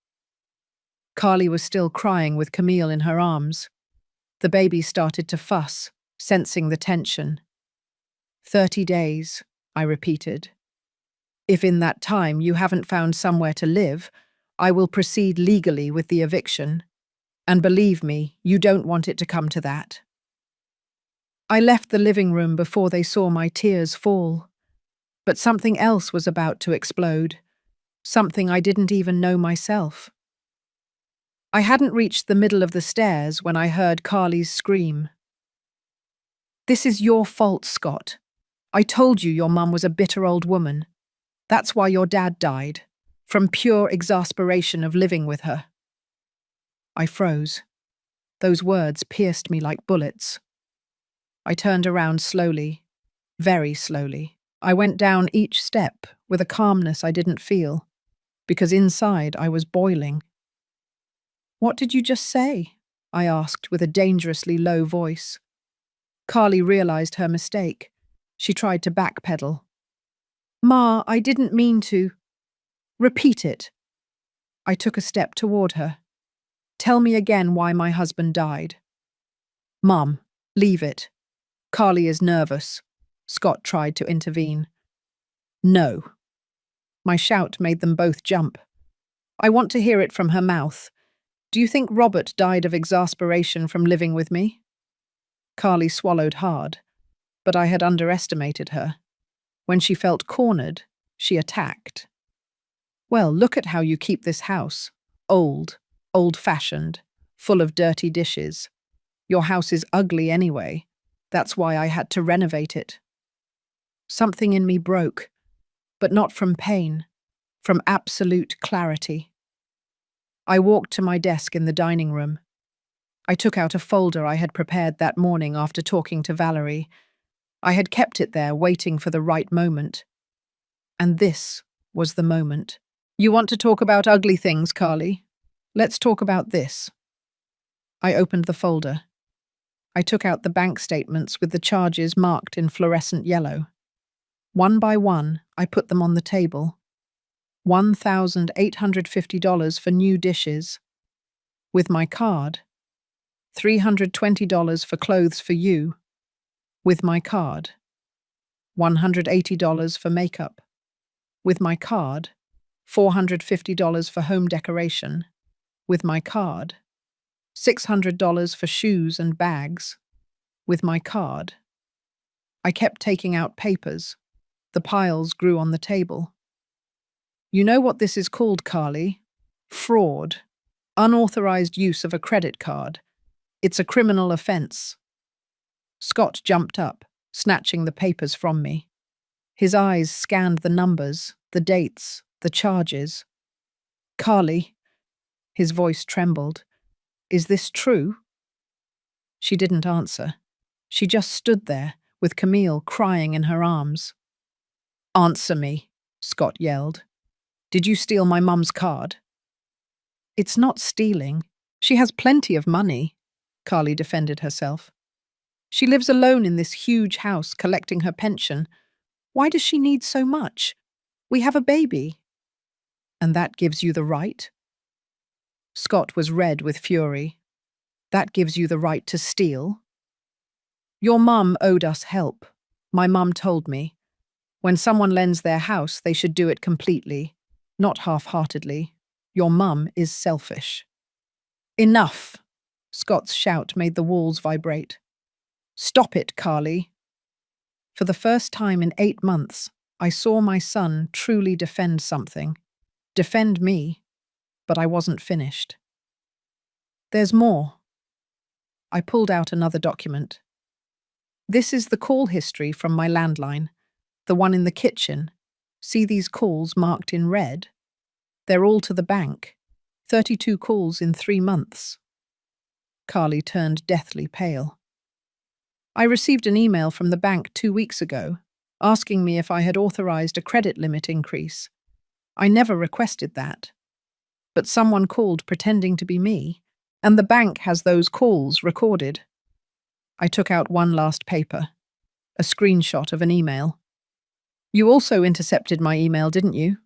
Carly was still crying with Camille in her arms. The baby started to fuss, sensing the tension. 30 days, I repeated. If in that time you haven't found somewhere to live, I will proceed legally with the eviction. And believe me, you don't want it to come to that. I left the living room before they saw my tears fall. But something else was about to explode. Something I didn't even know myself. I hadn't reached the middle of the stairs when I heard Carly's scream. This is your fault, Scott. I told you your mum was a bitter old woman. That's why your dad died. from pure exasperation of living with her. I froze. Those words pierced me like bullets. I turned around slowly, very slowly. I went down each step with a calmness I didn't feel, because inside I was boiling. "What did you just say?" I asked with a dangerously low voice. Carly realized her mistake. She tried to backpedal. "Ma, I didn't mean to." "Repeat it." I took a step toward her. "Tell me again why my husband died." "Mum, leave it. Carly is nervous." Scott tried to intervene. "No." My shout made them both jump. "I want to hear it from her mouth. Do you think Robert died of exasperation from living with me?" Carly swallowed hard, but I had underestimated her. When she felt cornered, she attacked. "Well, look at how you keep this house. Old, old-fashioned, full of dirty dishes. Your house is ugly anyway. That's why I had to renovate it." Something in me broke, but not from pain, from absolute clarity. I walked to my desk in the dining room. I took out a folder I had prepared that morning after talking to Valerie. I had kept it there, waiting for the right moment. And this was the moment. "You want to talk about ugly things, Carly? Let's talk about this." I opened the folder. I took out the bank statements with the charges marked in fluorescent yellow. One by one, I put them on the table. $1,850 for new dishes. With my card. $320 for clothes for you. With my card. $180 for makeup. With my card. $450 for home decoration. With my card. $600 for shoes and bags. With my card. I kept taking out papers. The piles grew on the table. "You know what this is called, Carly? Fraud. Unauthorized use of a credit card. It's a criminal offense." Scott jumped up, snatching the papers from me. His eyes scanned the numbers, the dates, the charges. "Carly," his voice trembled, "is this true?" She didn't answer. She just stood there, with Camille crying in her arms. "Answer me," Scott yelled. "Did you steal my mum's card?" "It's not stealing. She has plenty of money," Carly defended herself. "She lives alone in this huge house collecting her pension. Why does she need so much? We have a baby." "And that gives you the right?" Scott was red with fury. "That gives you the right to steal?" "Your mum owed us help. My mum told me. When someone lends their house, they should do it completely, not half-heartedly. Your mum is selfish." "Enough!" Scott's shout made the walls vibrate. "Stop it, Carly." For the first time in 8 months, I saw my son truly defend something. Defend me. But I wasn't finished. "There's more." I pulled out another document. "This is the call history from my landline, the one in the kitchen. See these calls marked in red? They're all to the bank. 32 calls in 3 months. Carly turned deathly pale. "I received an email from the bank 2 weeks ago, asking me if I had authorized a credit limit increase. I never requested that. But someone called pretending to be me, and the bank has those calls recorded." I took out one last paper, a screenshot of an email. "You also intercepted my email, didn't you?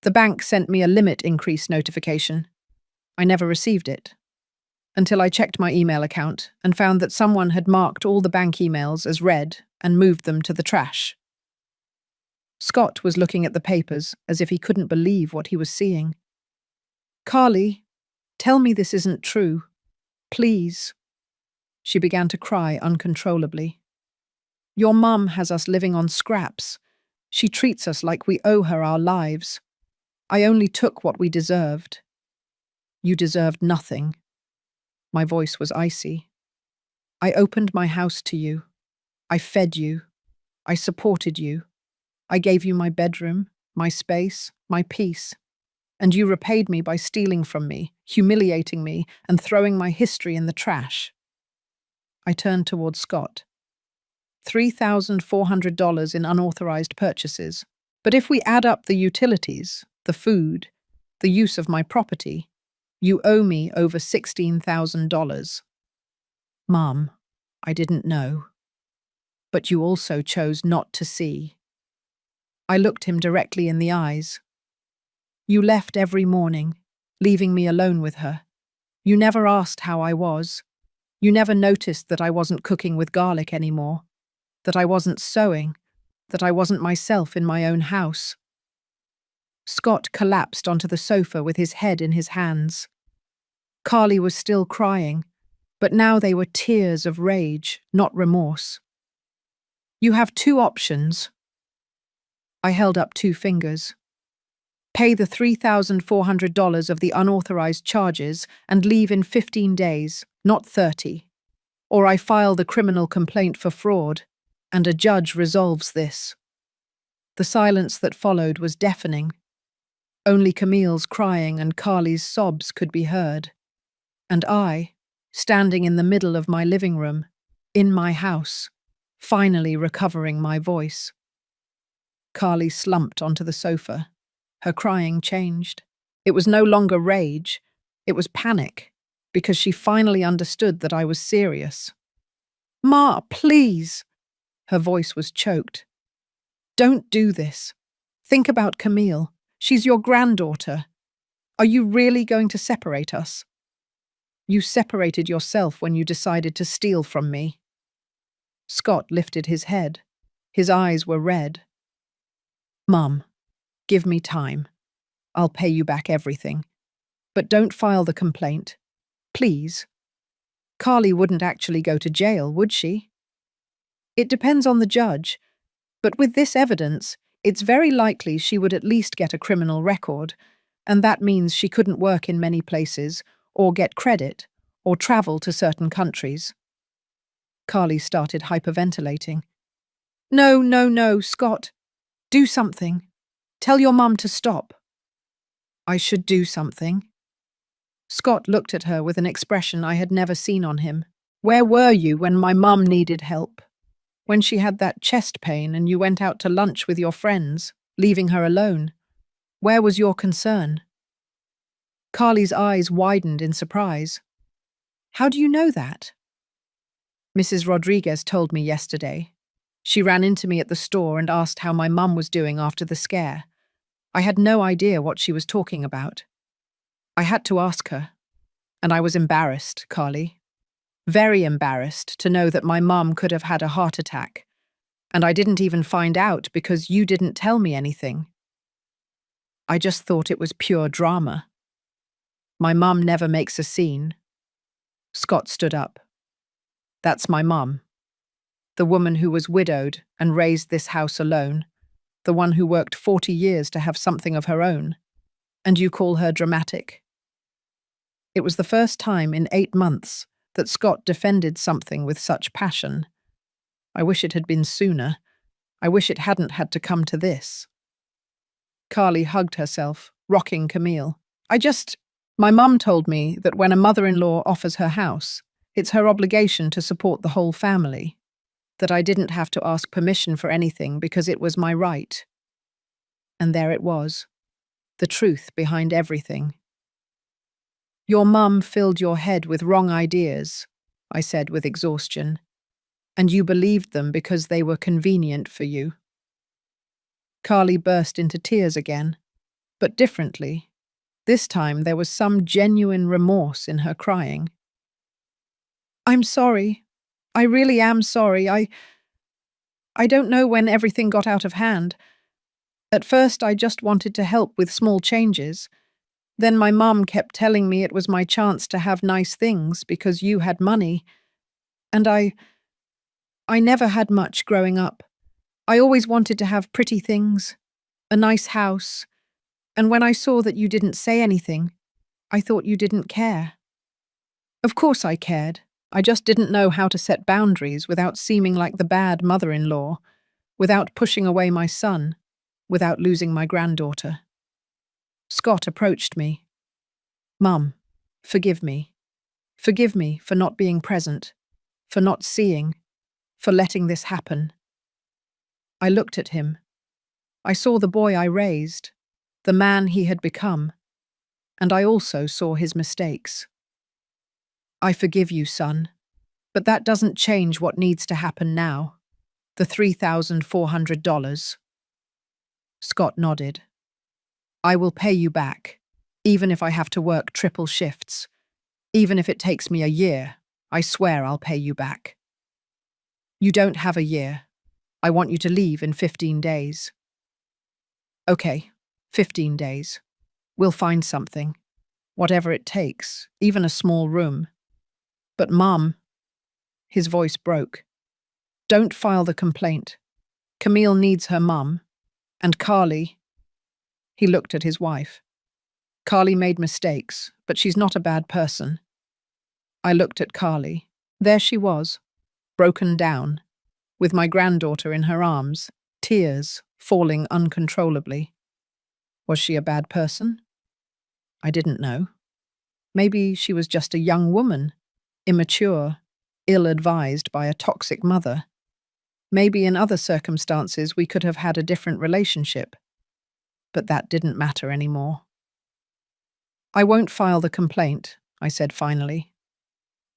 The bank sent me a limit increase notification. I never received it. Until I checked my email account and found that someone had marked all the bank emails as read and moved them to the trash." Scott was looking at the papers as if he couldn't believe what he was seeing. "Carly, tell me this isn't true. Please." She began to cry uncontrollably. "Your mum has us living on scraps. She treats us like we owe her our lives. I only took what we deserved." "You deserved nothing." My voice was icy. "I opened my house to you. I fed you. I supported you. I gave you my bedroom, my space, my peace. And you repaid me by stealing from me, humiliating me, and throwing my history in the trash. I turned toward Scott. $3,400 in unauthorized purchases. But if we add up the utilities, the food, the use of my property, you owe me over $16,000. Mom, I didn't know. But you also chose not to see. I looked him directly in the eyes. You left every morning, leaving me alone with her. You never asked how I was. You never noticed that I wasn't cooking with garlic anymore, that I wasn't sewing, that I wasn't myself in my own house. Scott collapsed onto the sofa with his head in his hands. Carly was still crying, but now they were tears of rage, not remorse. You have two options. I held up two fingers. Pay the $3,400 of the unauthorized charges and leave in 15 days, not 30. Or I file the criminal complaint for fraud, and a judge resolves this. The silence that followed was deafening. Only Camille's crying and Carly's sobs could be heard. And I, standing in the middle of my living room, in my house, finally recovering my voice. Carly slumped onto the sofa. Her crying changed. It was no longer rage. It was panic, because she finally understood that I was serious. Ma, please! Her voice was choked. Don't do this. Think about Camille. She's your granddaughter. Are you really going to separate us? You separated yourself when you decided to steal from me. Scott lifted his head. His eyes were red. Mum, give me time. I'll pay you back everything. But don't file the complaint. Please. Carly wouldn't actually go to jail, would she? It depends on the judge, but with this evidence, it's very likely she would at least get a criminal record, and that means she couldn't work in many places, or get credit, or travel to certain countries. Carly started hyperventilating. No, Scott. Do something. Tell your mum to stop. I should do something. Scott looked at her with an expression I had never seen on him. Where were you when my mum needed help? When she had that chest pain and you went out to lunch with your friends, leaving her alone? Where was your concern? Carly's eyes widened in surprise. How do you know that? Mrs. Rodriguez told me yesterday. She ran into me at the store and asked how my mum was doing after the scare. I had no idea what she was talking about. I had to ask her, and I was embarrassed, Carly. Very embarrassed to know that my mum could have had a heart attack, and I didn't even find out because you didn't tell me anything. I just thought it was pure drama. My mum never makes a scene. Scott stood up. That's my mum. The woman who was widowed and raised this house alone. The one who worked 40 years to have something of her own. And you call her dramatic. It was the first time in 8 months that Scott defended something with such passion. I wish it had been sooner. I wish it hadn't had to come to this. Carly hugged herself, rocking Camille. My mum told me that when a mother-in-law offers her house, it's her obligation to support the whole family, that I didn't have to ask permission for anything because it was my right. And there it was, the truth behind everything. Your mum filled your head with wrong ideas, I said with exhaustion, and you believed them because they were convenient for you. Carly burst into tears again, but differently. This time there was some genuine remorse in her crying. I'm sorry. I really am sorry. I don't know when everything got out of hand. At first I just wanted to help with small changes. Then my mum kept telling me it was my chance to have nice things because you had money. And I never had much growing up. I always wanted to have pretty things, a nice house. And when I saw that you didn't say anything, I thought you didn't care. Of course I cared. I just didn't know how to set boundaries without seeming like the bad mother-in-law, without pushing away my son, without losing my granddaughter. Scott approached me. Mum, forgive me. Forgive me for not being present, for not seeing, for letting this happen. I looked at him. I saw the boy I raised, the man he had become, and I also saw his mistakes. I forgive you, son, but that doesn't change what needs to happen now. The $3,400. Scott nodded. I will pay you back, even if I have to work triple shifts. Even if it takes me a year, I swear I'll pay you back. You don't have a year. I want you to leave in 15 days. Okay, 15 days. We'll find something. Whatever it takes, even a small room. But Mum, his voice broke. Don't file the complaint. Camille needs her mum. And Carly. He looked at his wife. Carly made mistakes, but she's not a bad person. I looked at Carly. There she was, broken down, with my granddaughter in her arms, tears falling uncontrollably. Was she a bad person? I didn't know. Maybe she was just a young woman, immature, ill-advised by a toxic mother. Maybe in other circumstances we could have had a different relationship. But that didn't matter anymore. I won't file the complaint, I said finally.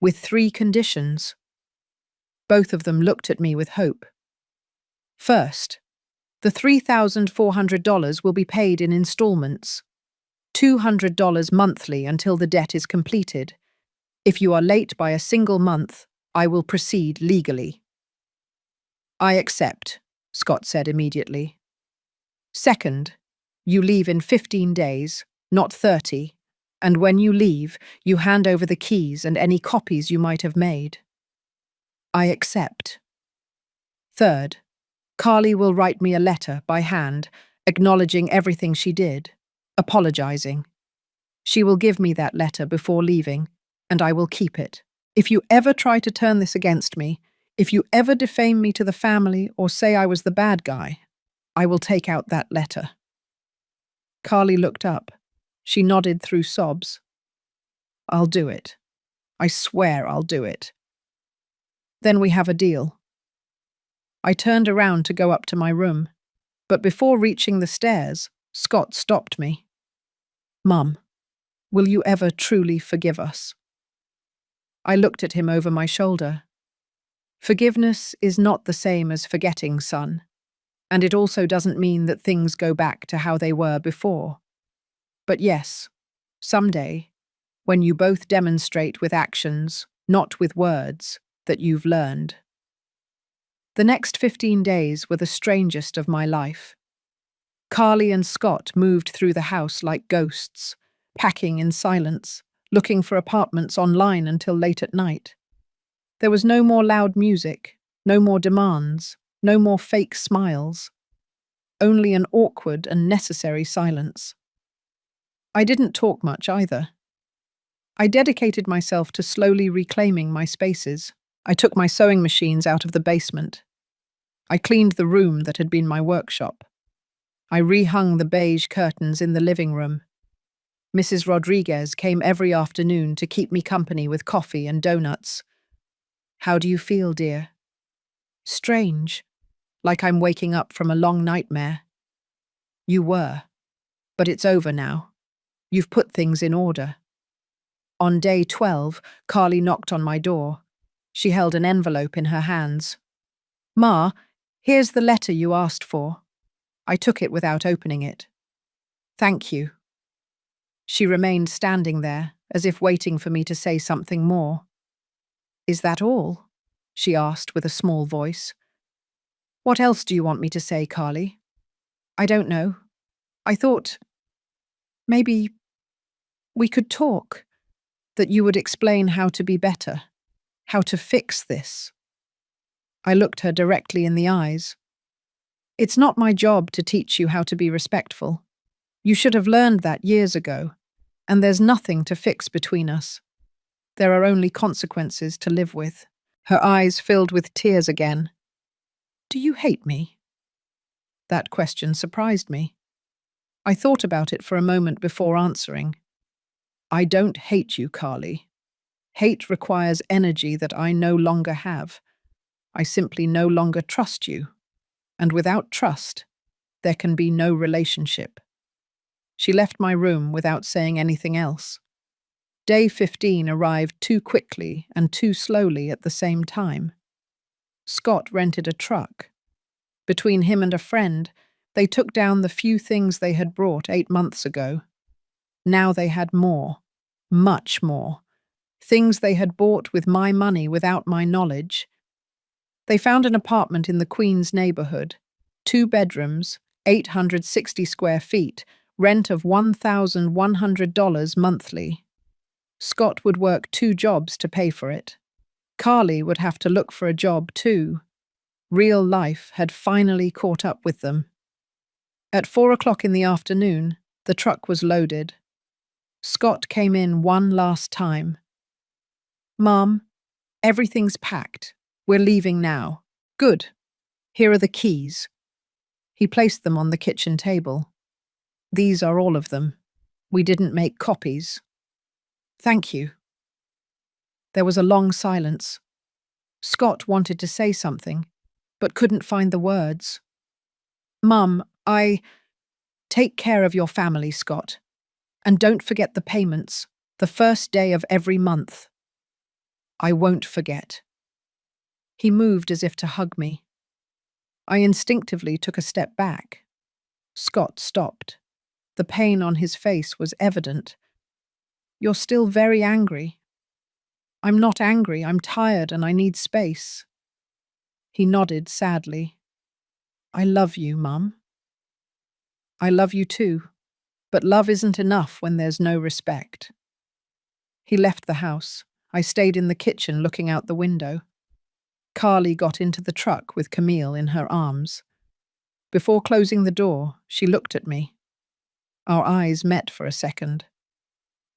With 3 conditions. Both of them looked at me with hope. First, the $3,400 will be paid in installments. $200 monthly until the debt is completed. If you are late by a single month, I will proceed legally. I accept, Scott said immediately. Second, you leave in 15 days, not 30, and when you leave, you hand over the keys and any copies you might have made. I accept. Third, Carly will write me a letter by hand, acknowledging everything she did, apologizing. She will give me that letter before leaving, and I will keep it. If you ever try to turn this against me, if you ever defame me to the family or say I was the bad guy, I will take out that letter. Carly looked up. She nodded through sobs. I'll do it. I swear I'll do it. Then we have a deal. I turned around to go up to my room, but before reaching the stairs, Scott stopped me. Mum, will you ever truly forgive us? I looked at him over my shoulder. Forgiveness is not the same as forgetting, son, and it also doesn't mean that things go back to how they were before. But yes, someday, when you both demonstrate with actions, not with words, that you've learned. The next 15 days were the strangest of my life. Carly and Scott moved through the house like ghosts, packing in silence, looking for apartments online until late at night. There was no more loud music, no more demands, no more fake smiles. Only an awkward and necessary silence. I didn't talk much either. I dedicated myself to slowly reclaiming my spaces. I took my sewing machines out of the basement. I cleaned the room that had been my workshop. I rehung the beige curtains in the living room. Mrs. Rodriguez came every afternoon to keep me company with coffee and donuts. How do you feel, dear? Strange, like I'm waking up from a long nightmare. You were, but it's over now. You've put things in order. On day 12, Carly knocked on my door. She held an envelope in her hands. Ma, here's the letter you asked for. I took it without opening it. Thank you. She remained standing there, as if waiting for me to say something more. Is that all? She asked with a small voice. What else do you want me to say, Carly? I don't know. I thought maybe we could talk, that you would explain how to be better, how to fix this. I looked her directly in the eyes. It's not my job to teach you how to be respectful. You should have learned that years ago, and there's nothing to fix between us. There are only consequences to live with. Her eyes filled with tears again. Do you hate me? That question surprised me. I thought about it for a moment before answering. I don't hate you, Carly. Hate requires energy that I no longer have. I simply no longer trust you. And without trust, there can be no relationship. She left my room without saying anything else. Day 15 arrived too quickly and too slowly at the same time. Scott rented a truck. Between him and a friend, they took down the few things they had brought 8 months ago. Now they had more, much more. Things they had bought with my money without my knowledge. They found an apartment in the Queens neighborhood, 2 bedrooms, 860 square feet, rent of $1,100 monthly. Scott would work 2 jobs to pay for it. Carly would have to look for a job too. Real life had finally caught up with them. At 4 o'clock in the afternoon, the truck was loaded. Scott came in one last time. Mom, everything's packed. We're leaving now. Good. Here are the keys. He placed them on the kitchen table. These are all of them. We didn't make copies. Thank you. There was a long silence. Scott wanted to say something, but couldn't find the words. Mum, take care of your family, Scott. And don't forget the payments, the first day of every month. I won't forget. He moved as if to hug me. I instinctively took a step back. Scott stopped. The pain on his face was evident. You're still very angry. I'm not angry, I'm tired and I need space. He nodded sadly. I love you, Mum. I love you too, but love isn't enough when there's no respect. He left the house. I stayed in the kitchen looking out the window. Carly got into the truck with Camille in her arms. Before closing the door, she looked at me. Our eyes met for a second.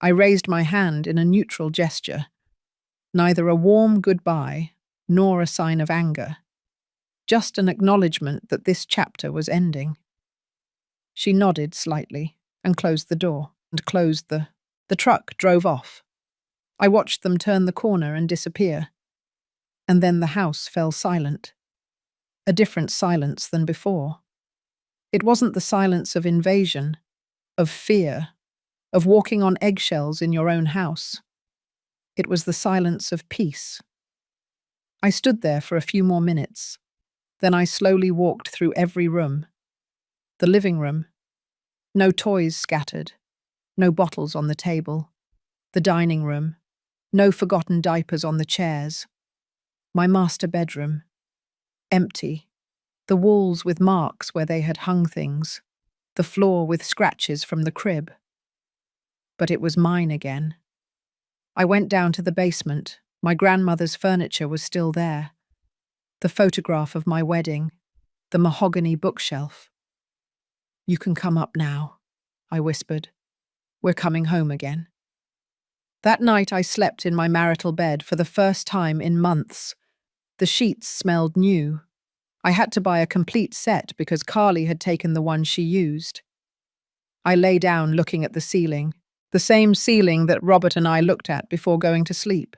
I raised my hand in a neutral gesture, neither a warm goodbye nor a sign of anger, just an acknowledgement that this chapter was ending. She nodded slightly and closed the door and closed the truck drove off. I watched them turn the corner and disappear. And then the house fell silent. A different silence than before. It wasn't the silence of invasion, of fear, of walking on eggshells in your own house. It was the silence of peace. I stood there for a few more minutes. Then I slowly walked through every room. The living room. No toys scattered. No bottles on the table. The dining room. No forgotten diapers on the chairs. My master bedroom. Empty. The walls with marks where they had hung things. The floor with scratches from the crib. But it was mine again. I went down to the basement. My grandmother's furniture was still there. The photograph of my wedding. The mahogany bookshelf. You can come up now, I whispered. We're coming home again. That night I slept in my marital bed for the first time in months. The sheets smelled new. I had to buy a complete set because Carly had taken the one she used. I lay down looking at the ceiling, the same ceiling that Robert and I looked at before going to sleep.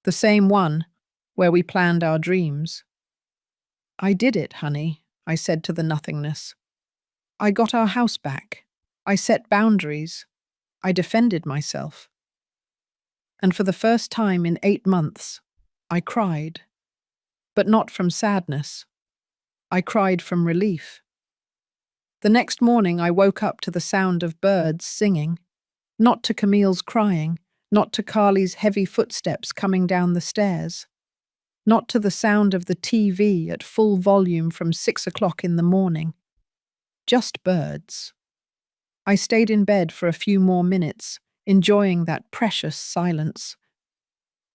The same one where we planned our dreams. I did it, honey, I said to the nothingness. I got our house back. I set boundaries. I defended myself. And for the first time in 8 months, I cried. But not from sadness. I cried from relief. The next morning I woke up to the sound of birds singing, not to Camille's crying, not to Carly's heavy footsteps coming down the stairs, not to the sound of the TV at full volume from 6 o'clock in the morning. Just birds. I stayed in bed for a few more minutes, enjoying that precious silence.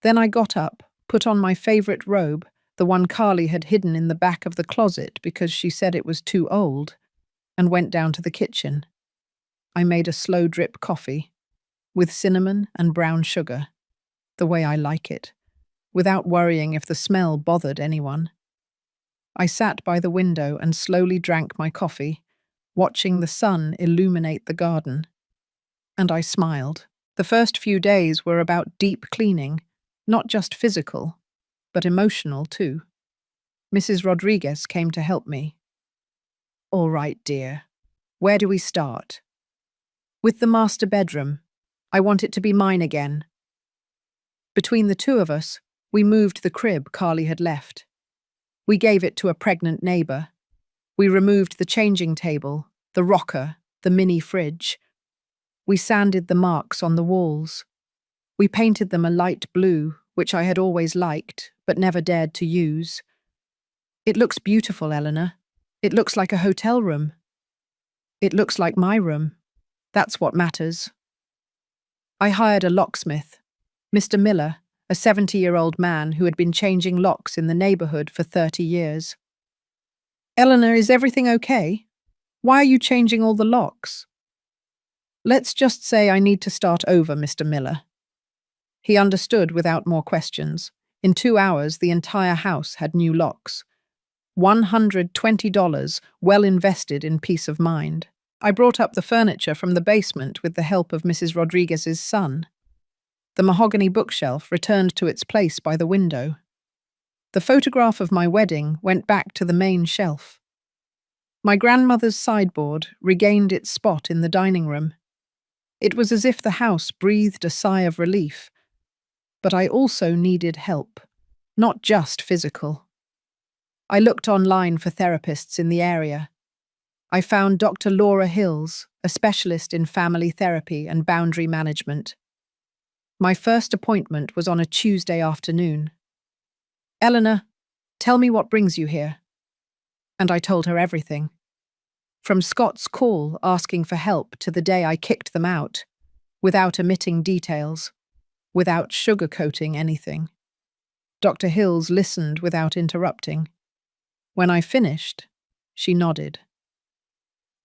Then I got up, put on my favorite robe, the one Carly had hidden in the back of the closet because she said it was too old, and went down to the kitchen. I made a slow drip coffee, with cinnamon and brown sugar, the way I like it, without worrying if the smell bothered anyone. I sat by the window and slowly drank my coffee, watching the sun illuminate the garden. And I smiled. The first few days were about deep cleaning, not just physical, but emotional too. Mrs. Rodriguez came to help me. All right, dear. Where do we start? With the master bedroom. I want it to be mine again. Between the two of us, we moved the crib Carly had left. We gave it to a pregnant neighbour. We removed the changing table, the rocker, the mini fridge. We sanded the marks on the walls. We painted them a light blue, which I had always liked, but never dared to use. It looks beautiful, Eleanor. It looks like a hotel room. It looks like my room. That's what matters. I hired a locksmith, Mr. Miller, a 70-year-old man who had been changing locks in the neighbourhood for 30 years. Eleanor, is everything okay? Why are you changing all the locks? Let's just say I need to start over, Mr. Miller. He understood without more questions. In 2 hours, the entire house had new locks. $120 well invested in peace of mind. I brought up the furniture from the basement with the help of Mrs. Rodriguez's son. The mahogany bookshelf returned to its place by the window. The photograph of my wedding went back to the main shelf. My grandmother's sideboard regained its spot in the dining room. It was as if the house breathed a sigh of relief. But I also needed help, not just physical. I looked online for therapists in the area. I found Dr. Laura Hills, a specialist in family therapy and boundary management. My first appointment was on a Tuesday afternoon. Eleanor, tell me what brings you here. And I told her everything. From Scott's call asking for help to the day I kicked them out, without omitting details, without sugarcoating anything. Dr. Hills listened without interrupting. When I finished, she nodded.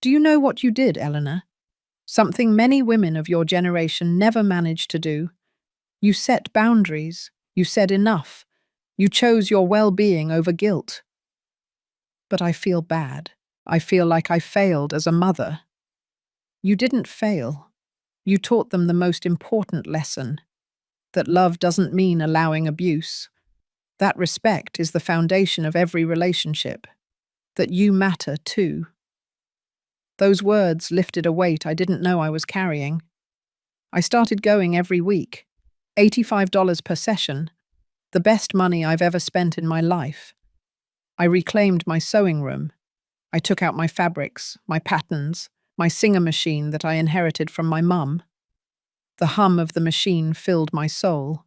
Do you know what you did, Eleanor? Something many women of your generation never managed to do. You set boundaries. You said enough. You chose your well-being over guilt. But I feel bad. I feel like I failed as a mother. You didn't fail. You taught them the most important lesson, that love doesn't mean allowing abuse. That respect is the foundation of every relationship, that you matter too. Those words lifted a weight I didn't know I was carrying. I started going every week, $85 per session, the best money I've ever spent in my life. I reclaimed my sewing room. I took out my fabrics, my patterns, my Singer machine that I inherited from my mum. The hum of the machine filled my soul.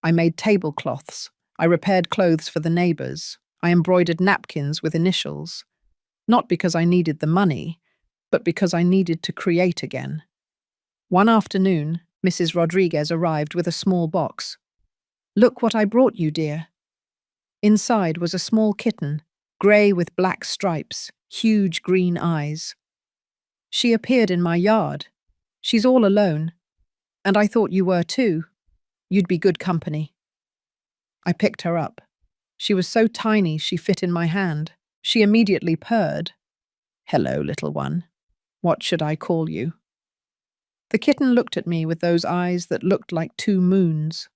I made tablecloths. I repaired clothes for the neighbours. I embroidered napkins with initials. Not because I needed the money, but because I needed to create again. One afternoon, Mrs. Rodriguez arrived with a small box. Look what I brought you, dear. Inside was a small kitten, grey with black stripes, huge green eyes. She appeared in my yard. She's all alone. And I thought you were too. You'd be good company. I picked her up. She was so tiny she fit in my hand. She immediately purred. Hello, little one. What should I call you? The kitten looked at me with those eyes that looked like 2 moons.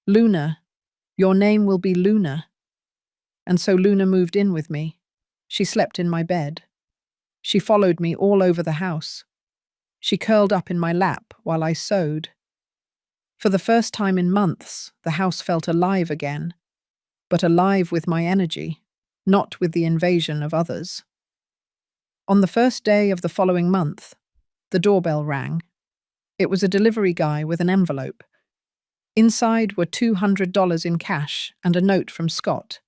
Luna. Your name will be Luna. And so Luna moved in with me. She slept in my bed. She followed me all over the house. She curled up in my lap while I sewed. For the first time in months, the house felt alive again, but alive with my energy, not with the invasion of others. On the first day of the following month, the doorbell rang. It was a delivery guy with an envelope. Inside were $200 in cash and a note from Scott.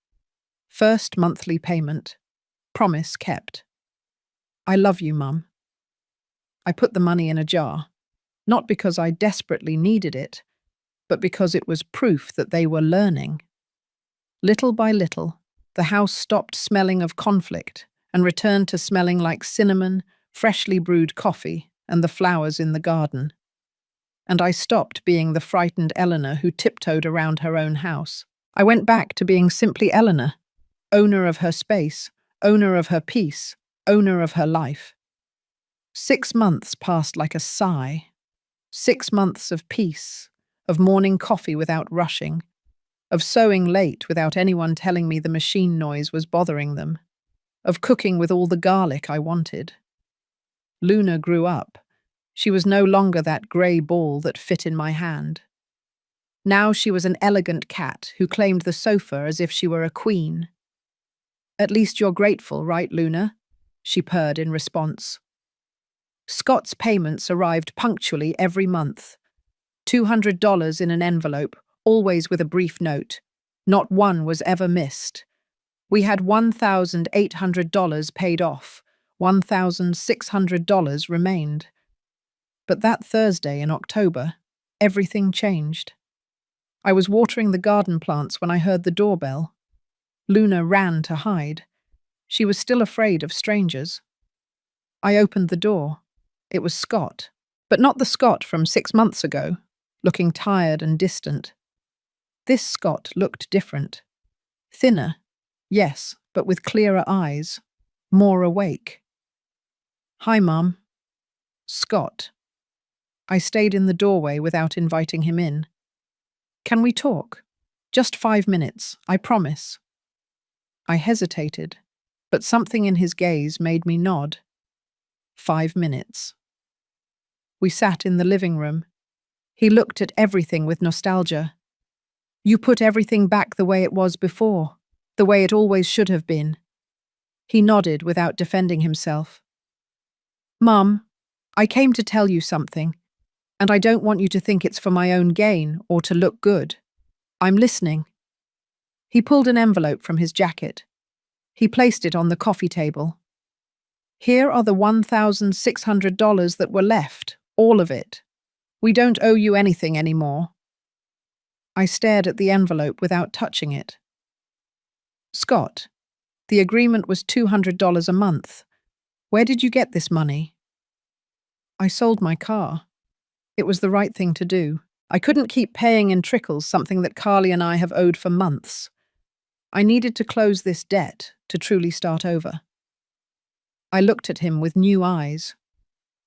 First monthly payment. Promise kept. I love you, Mum. I put the money in a jar, not because I desperately needed it, but because it was proof that they were learning. Little by little, the house stopped smelling of conflict and returned to smelling like cinnamon, freshly brewed coffee, and the flowers in the garden. And I stopped being the frightened Eleanor who tiptoed around her own house. I went back to being simply Eleanor, owner of her space, owner of her peace, owner of her life. 6 months passed like a sigh. 6 months of peace, of morning coffee without rushing, of sewing late without anyone telling me the machine noise was bothering them, of cooking with all the garlic I wanted. Luna grew up. She was no longer that grey ball that fit in my hand. Now she was an elegant cat who claimed the sofa as if she were a queen. "At least you're grateful, right, Luna?" she purred in response. Scott's payments arrived punctually every month. $200 in an envelope, always with a brief note. Not one was ever missed. We had $1,800 paid off. $1,600 remained. But that Thursday in October, everything changed. I was watering the garden plants when I heard the doorbell. Luna ran to hide. She was still afraid of strangers. I opened the door. It was Scott, but not the Scott from 6 months ago, looking tired and distant. This Scott looked different. Thinner, yes, but with clearer eyes, more awake. "Hi, Mum." Scott. I stayed in the doorway without inviting him in. "Can we talk? Just 5 minutes, I promise." I hesitated, but something in his gaze made me nod. 5 minutes. We sat in the living room. He looked at everything with nostalgia. "You put everything back the way it was before, the way it always should have been." He nodded without defending himself. "Mum, I came to tell you something, and I don't want you to think it's for my own gain or to look good. I'm listening." He pulled an envelope from his jacket. He placed it on the coffee table. "Here are the $1,600 that were left, all of it. We don't owe you anything anymore." I stared at the envelope without touching it. "Scott, the agreement was $200 a month. Where did you get this money?" "I sold my car. It was the right thing to do. I couldn't keep paying in trickles something that Carly and I have owed for months. I needed to close this debt to truly start over." I looked at him with new eyes.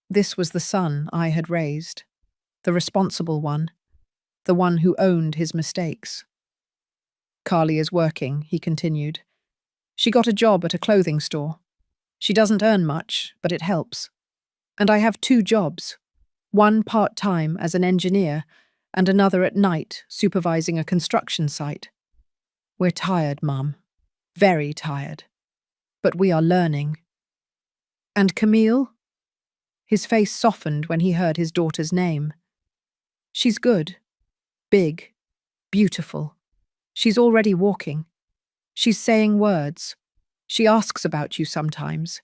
This was the son I had raised, the responsible one, the one who owned his mistakes. "Carly is working," he continued. "She got a job at a clothing store. She doesn't earn much, but it helps. And I have 2 jobs, one part-time as an engineer and another at night supervising a construction site. We're tired, Mum. Very tired. But we are learning." "And Camille?" His face softened when he heard his daughter's name. "She's good. Big. Beautiful. She's already walking. She's saying words. She asks about you sometimes.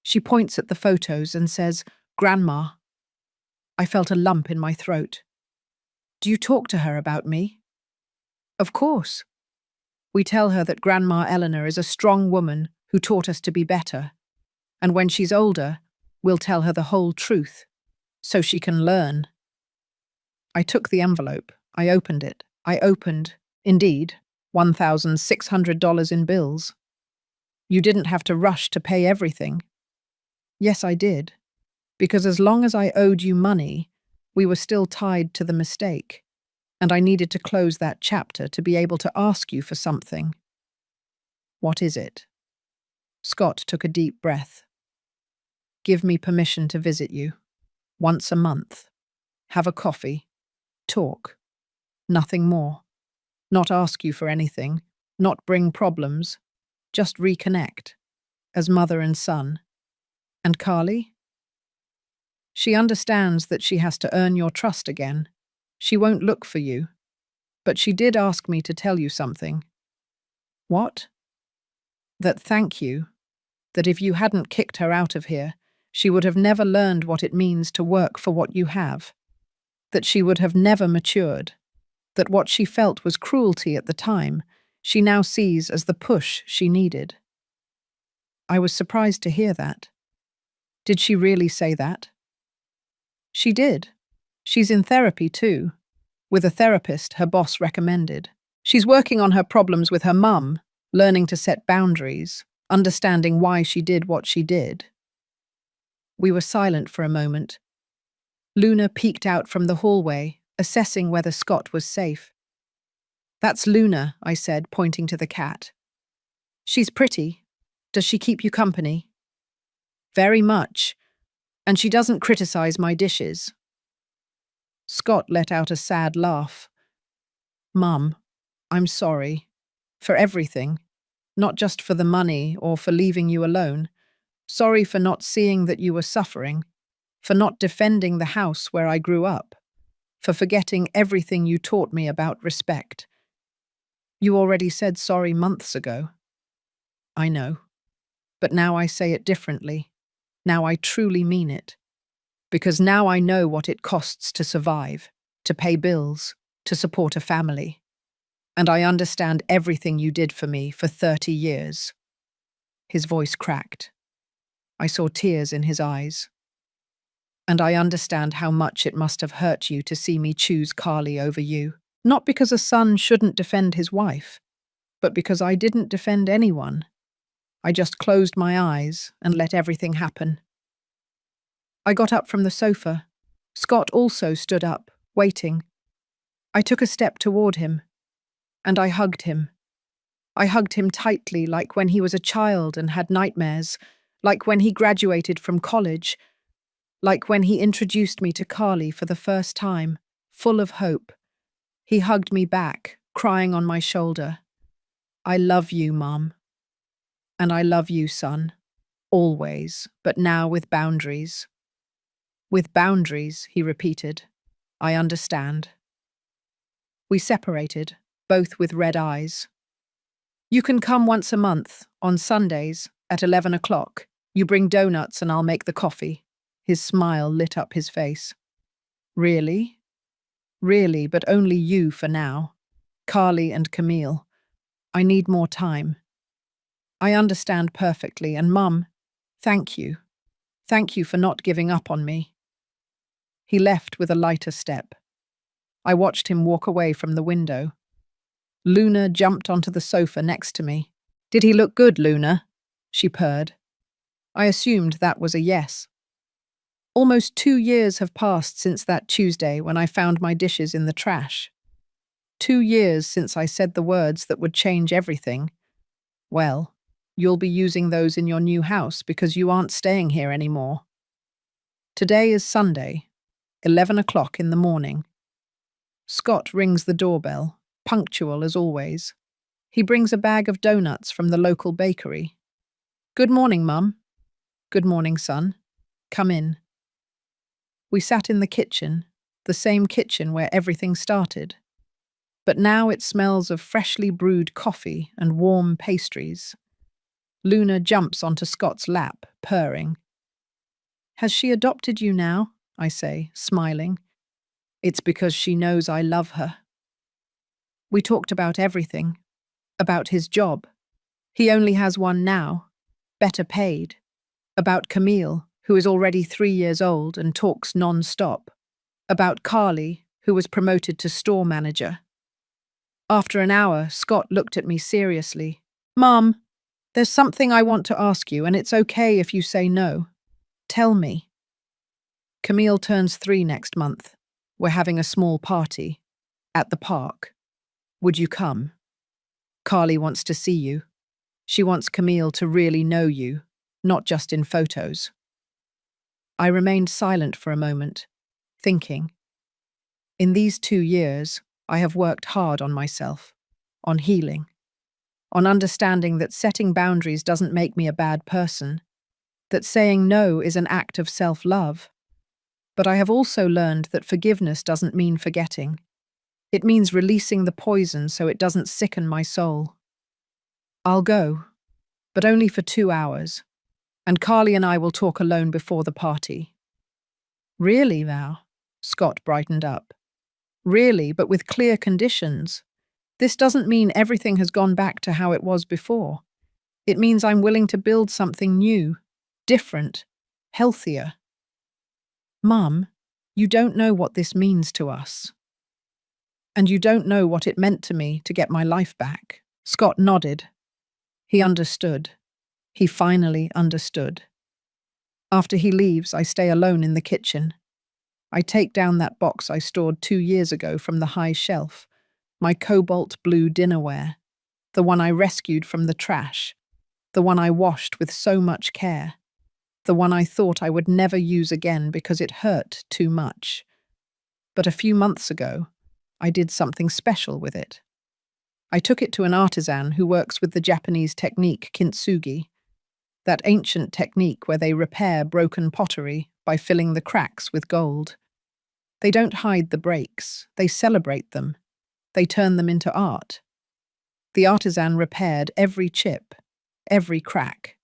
She points at the photos and says, 'Grandma.'" I felt a lump in my throat. "Do you talk to her about me?" "Of course. We tell her that Grandma Eleanor is a strong woman who taught us to be better. And when she's older, we'll tell her the whole truth, so she can learn." I took the envelope. I opened it. I opened, indeed, $1,600 in bills. "You didn't have to rush to pay everything." "Yes, I did. Because as long as I owed you money, we were still tied to the mistake. And I needed to close that chapter to be able to ask you for something." "What is it?" Scott took a deep breath. "Give me permission to visit you. Once a month. Have a coffee. Talk. Nothing more. Not ask you for anything. Not bring problems. Just reconnect. As mother and son. And Carly? She understands that she has to earn your trust again. She won't look for you. But she did ask me to tell you something." "What?" "That thank you. That if you hadn't kicked her out of here, she would have never learned what it means to work for what you have. That she would have never matured. That what she felt was cruelty at the time, she now sees as the push she needed." I was surprised to hear that. Did she really say that? She did. She's in therapy too, with a therapist her boss recommended. She's working on her problems with her mum, learning to set boundaries, understanding why she did what she did. We were silent for a moment. Luna peeked out from the hallway, assessing whether Scott was safe. "That's Luna," I said, pointing to the cat. "She's pretty. Does she keep you company?" "Very much. And she doesn't criticize my dishes." Scott let out a sad laugh. "Mum, I'm sorry. For everything. Not just for the money or for leaving you alone. Sorry for not seeing that you were suffering. For not defending the house where I grew up. For forgetting everything you taught me about respect. You already said sorry months ago." "I know. But now I say it differently. Now I truly mean it. Because now I know what it costs to survive, to pay bills, to support a family. And I understand everything you did for me for 30 years. His voice cracked. I saw tears in his eyes. "And I understand how much it must have hurt you to see me choose Carly over you. Not because a son shouldn't defend his wife, but because I didn't defend anyone. I just closed my eyes and let everything happen." I got up from the sofa. Scott also stood up, waiting. I took a step toward him, and I hugged him. I hugged him tightly, like when he was a child and had nightmares, like when he graduated from college, like when he introduced me to Carly for the first time, full of hope. He hugged me back, crying on my shoulder. "I love you, Mum. And I love you, son. Always, but now with boundaries." "With boundaries," he repeated. "I understand." We separated, both with red eyes. "You can come once a month, on Sundays, at 11 o'clock. You bring donuts and I'll make the coffee." His smile lit up his face. "Really?" "Really, but only you for now. Carly and Camille. I need more time." "I understand perfectly, and Mum, thank you. Thank you for not giving up on me." He left with a lighter step. I watched him walk away from the window. Luna jumped onto the sofa next to me. "Did he look good, Luna?" she purred. I assumed that was a yes. Almost 2 years have passed since that Tuesday when I found my dishes in the trash. 2 years since I said the words that would change everything. "Well, you'll be using those in your new house because you aren't staying here anymore." Today is Sunday, 11 o'clock in the morning. Scott rings the doorbell, punctual as always. He brings a bag of donuts from the local bakery. "Good morning, Mum." "Good morning, son. Come in." We sat in the kitchen, the same kitchen where everything started. But now it smells of freshly brewed coffee and warm pastries. Luna jumps onto Scott's lap, purring. "Has she adopted you now?" I say, smiling. "It's because she knows I love her." We talked about everything. About his job. He only has one now. Better paid. About Camille, who is already 3 years old and talks non-stop. About Carly, who was promoted to store manager. After an hour, Scott looked at me seriously. "Mum, there's something I want to ask you, and it's okay if you say no. Tell me." "Camille turns 3 next month. We're having a small party. At the park. Would you come? Carly wants to see you. She wants Camille to really know you, not just in photos." I remained silent for a moment, thinking. In these 2 years, I have worked hard on myself, on healing, on understanding that setting boundaries doesn't make me a bad person, that saying no is an act of self-love. But I have also learned that forgiveness doesn't mean forgetting. It means releasing the poison so it doesn't sicken my soul. I'll go, but only for 2 hours, and Carly and I will talk alone before the party. "Really, Val?" Scott brightened up. "Really, but with clear conditions. This doesn't mean everything has gone back to how it was before. It means I'm willing to build something new, different, healthier." "Mum, you don't know what this means to us. And you don't know what it meant to me to get my life back." Scott nodded. He understood. He finally understood. After he leaves, I stay alone in the kitchen. I take down that box I stored 2 years ago from the high shelf, my cobalt blue dinnerware, the one I rescued from the trash, the one I washed with so much care, the one I thought I would never use again because it hurt too much. But a few months ago, I did something special with it. I took it to an artisan who works with the Japanese technique kintsugi, that ancient technique where they repair broken pottery by filling the cracks with gold. They don't hide the breaks, they celebrate them. They turn them into art. The artisan repaired every chip, every crack.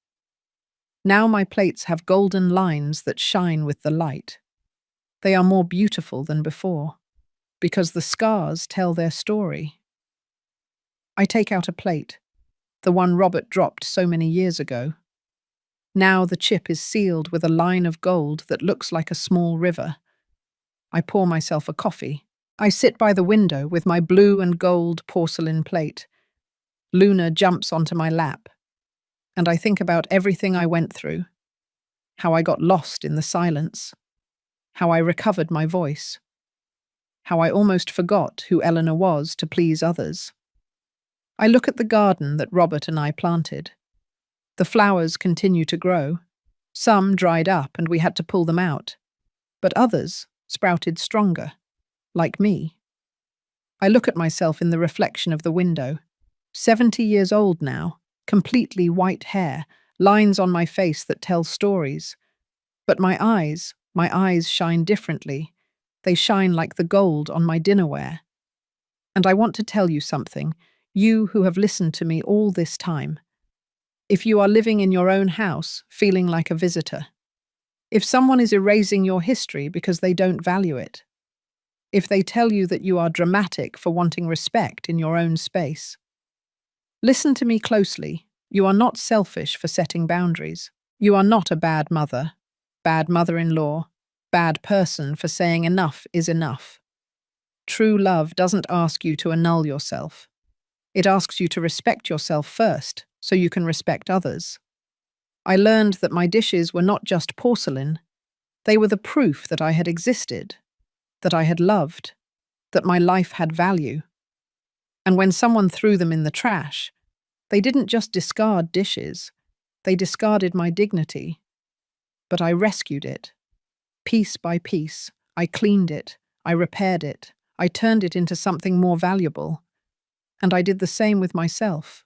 Now my plates have golden lines that shine with the light. They are more beautiful than before, because the scars tell their story. I take out a plate, the one Robert dropped so many years ago. Now the chip is sealed with a line of gold that looks like a small river. I pour myself a coffee. I sit by the window with my blue and gold porcelain plate. Luna jumps onto my lap, and I think about everything I went through, how I got lost in the silence, how I recovered my voice, how I almost forgot who Eleanor was to please others. I look at the garden that Robert and I planted. The flowers continue to grow. Some dried up and we had to pull them out, but others sprouted stronger, like me. I look at myself in the reflection of the window, 70 years old now, completely white hair, lines on my face that tell stories. But my eyes shine differently. They shine like the gold on my dinnerware. And I want to tell you something, you who have listened to me all this time. If you are living in your own house, feeling like a visitor, if someone is erasing your history because they don't value it, if they tell you that you are dramatic for wanting respect in your own space, listen to me closely. You are not selfish for setting boundaries. You are not a bad mother-in-law, bad person for saying enough is enough. True love doesn't ask you to annul yourself. It asks you to respect yourself first, so you can respect others. I learned that my dishes were not just porcelain. They were the proof that I had existed, that I had loved, that my life had value. And when someone threw them in the trash, they didn't just discard dishes, they discarded my dignity. But I rescued it. Piece by piece, I cleaned it, I repaired it, I turned it into something more valuable. And I did the same with myself.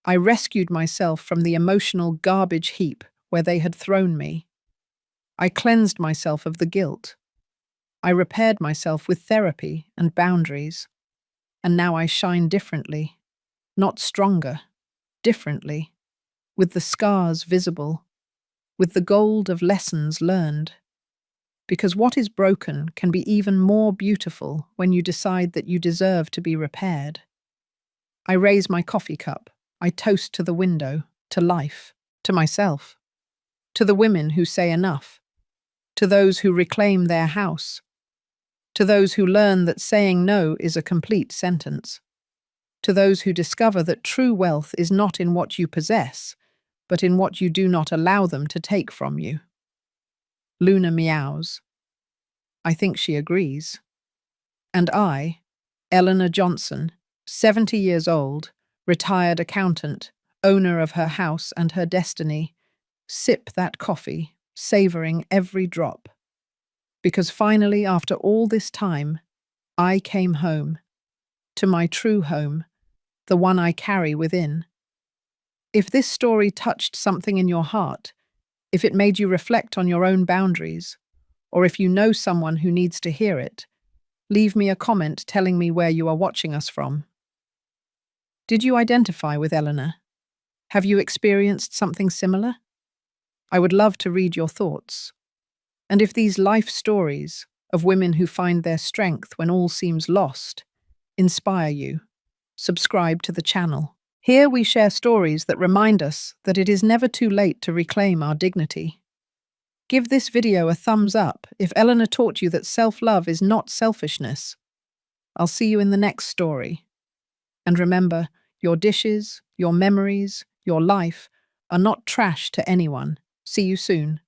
I rescued myself from the emotional garbage heap where they had thrown me. I cleansed myself of the guilt. I repaired myself with therapy and boundaries. And now I shine differently, not stronger, differently, with the scars visible, with the gold of lessons learned. Because what is broken can be even more beautiful when you decide that you deserve to be repaired. I raise my coffee cup. I toast to the window, to life, to myself, to the women who say enough, to those who reclaim their house, to those who learn that saying no is a complete sentence, to those who discover that true wealth is not in what you possess, but in what you do not allow them to take from you. Luna meows. I think she agrees. And I, Eleanor Johnson, 70 years old, retired accountant, owner of her house and her destiny, sip that coffee, savoring every drop. Because finally, after all this time, I came home, to my true home, the one I carry within. If this story touched something in your heart, if it made you reflect on your own boundaries, or if you know someone who needs to hear it, leave me a comment telling me where you are watching us from. Did you identify with Eleanor? Have you experienced something similar? I would love to read your thoughts. And if these life stories of women who find their strength when all seems lost inspire you, subscribe to the channel. Here we share stories that remind us that it is never too late to reclaim our dignity. Give this video a thumbs up if Eleanor taught you that self-love is not selfishness. I'll see you in the next story. And remember, your dishes, your memories, your life are not trash to anyone. See you soon.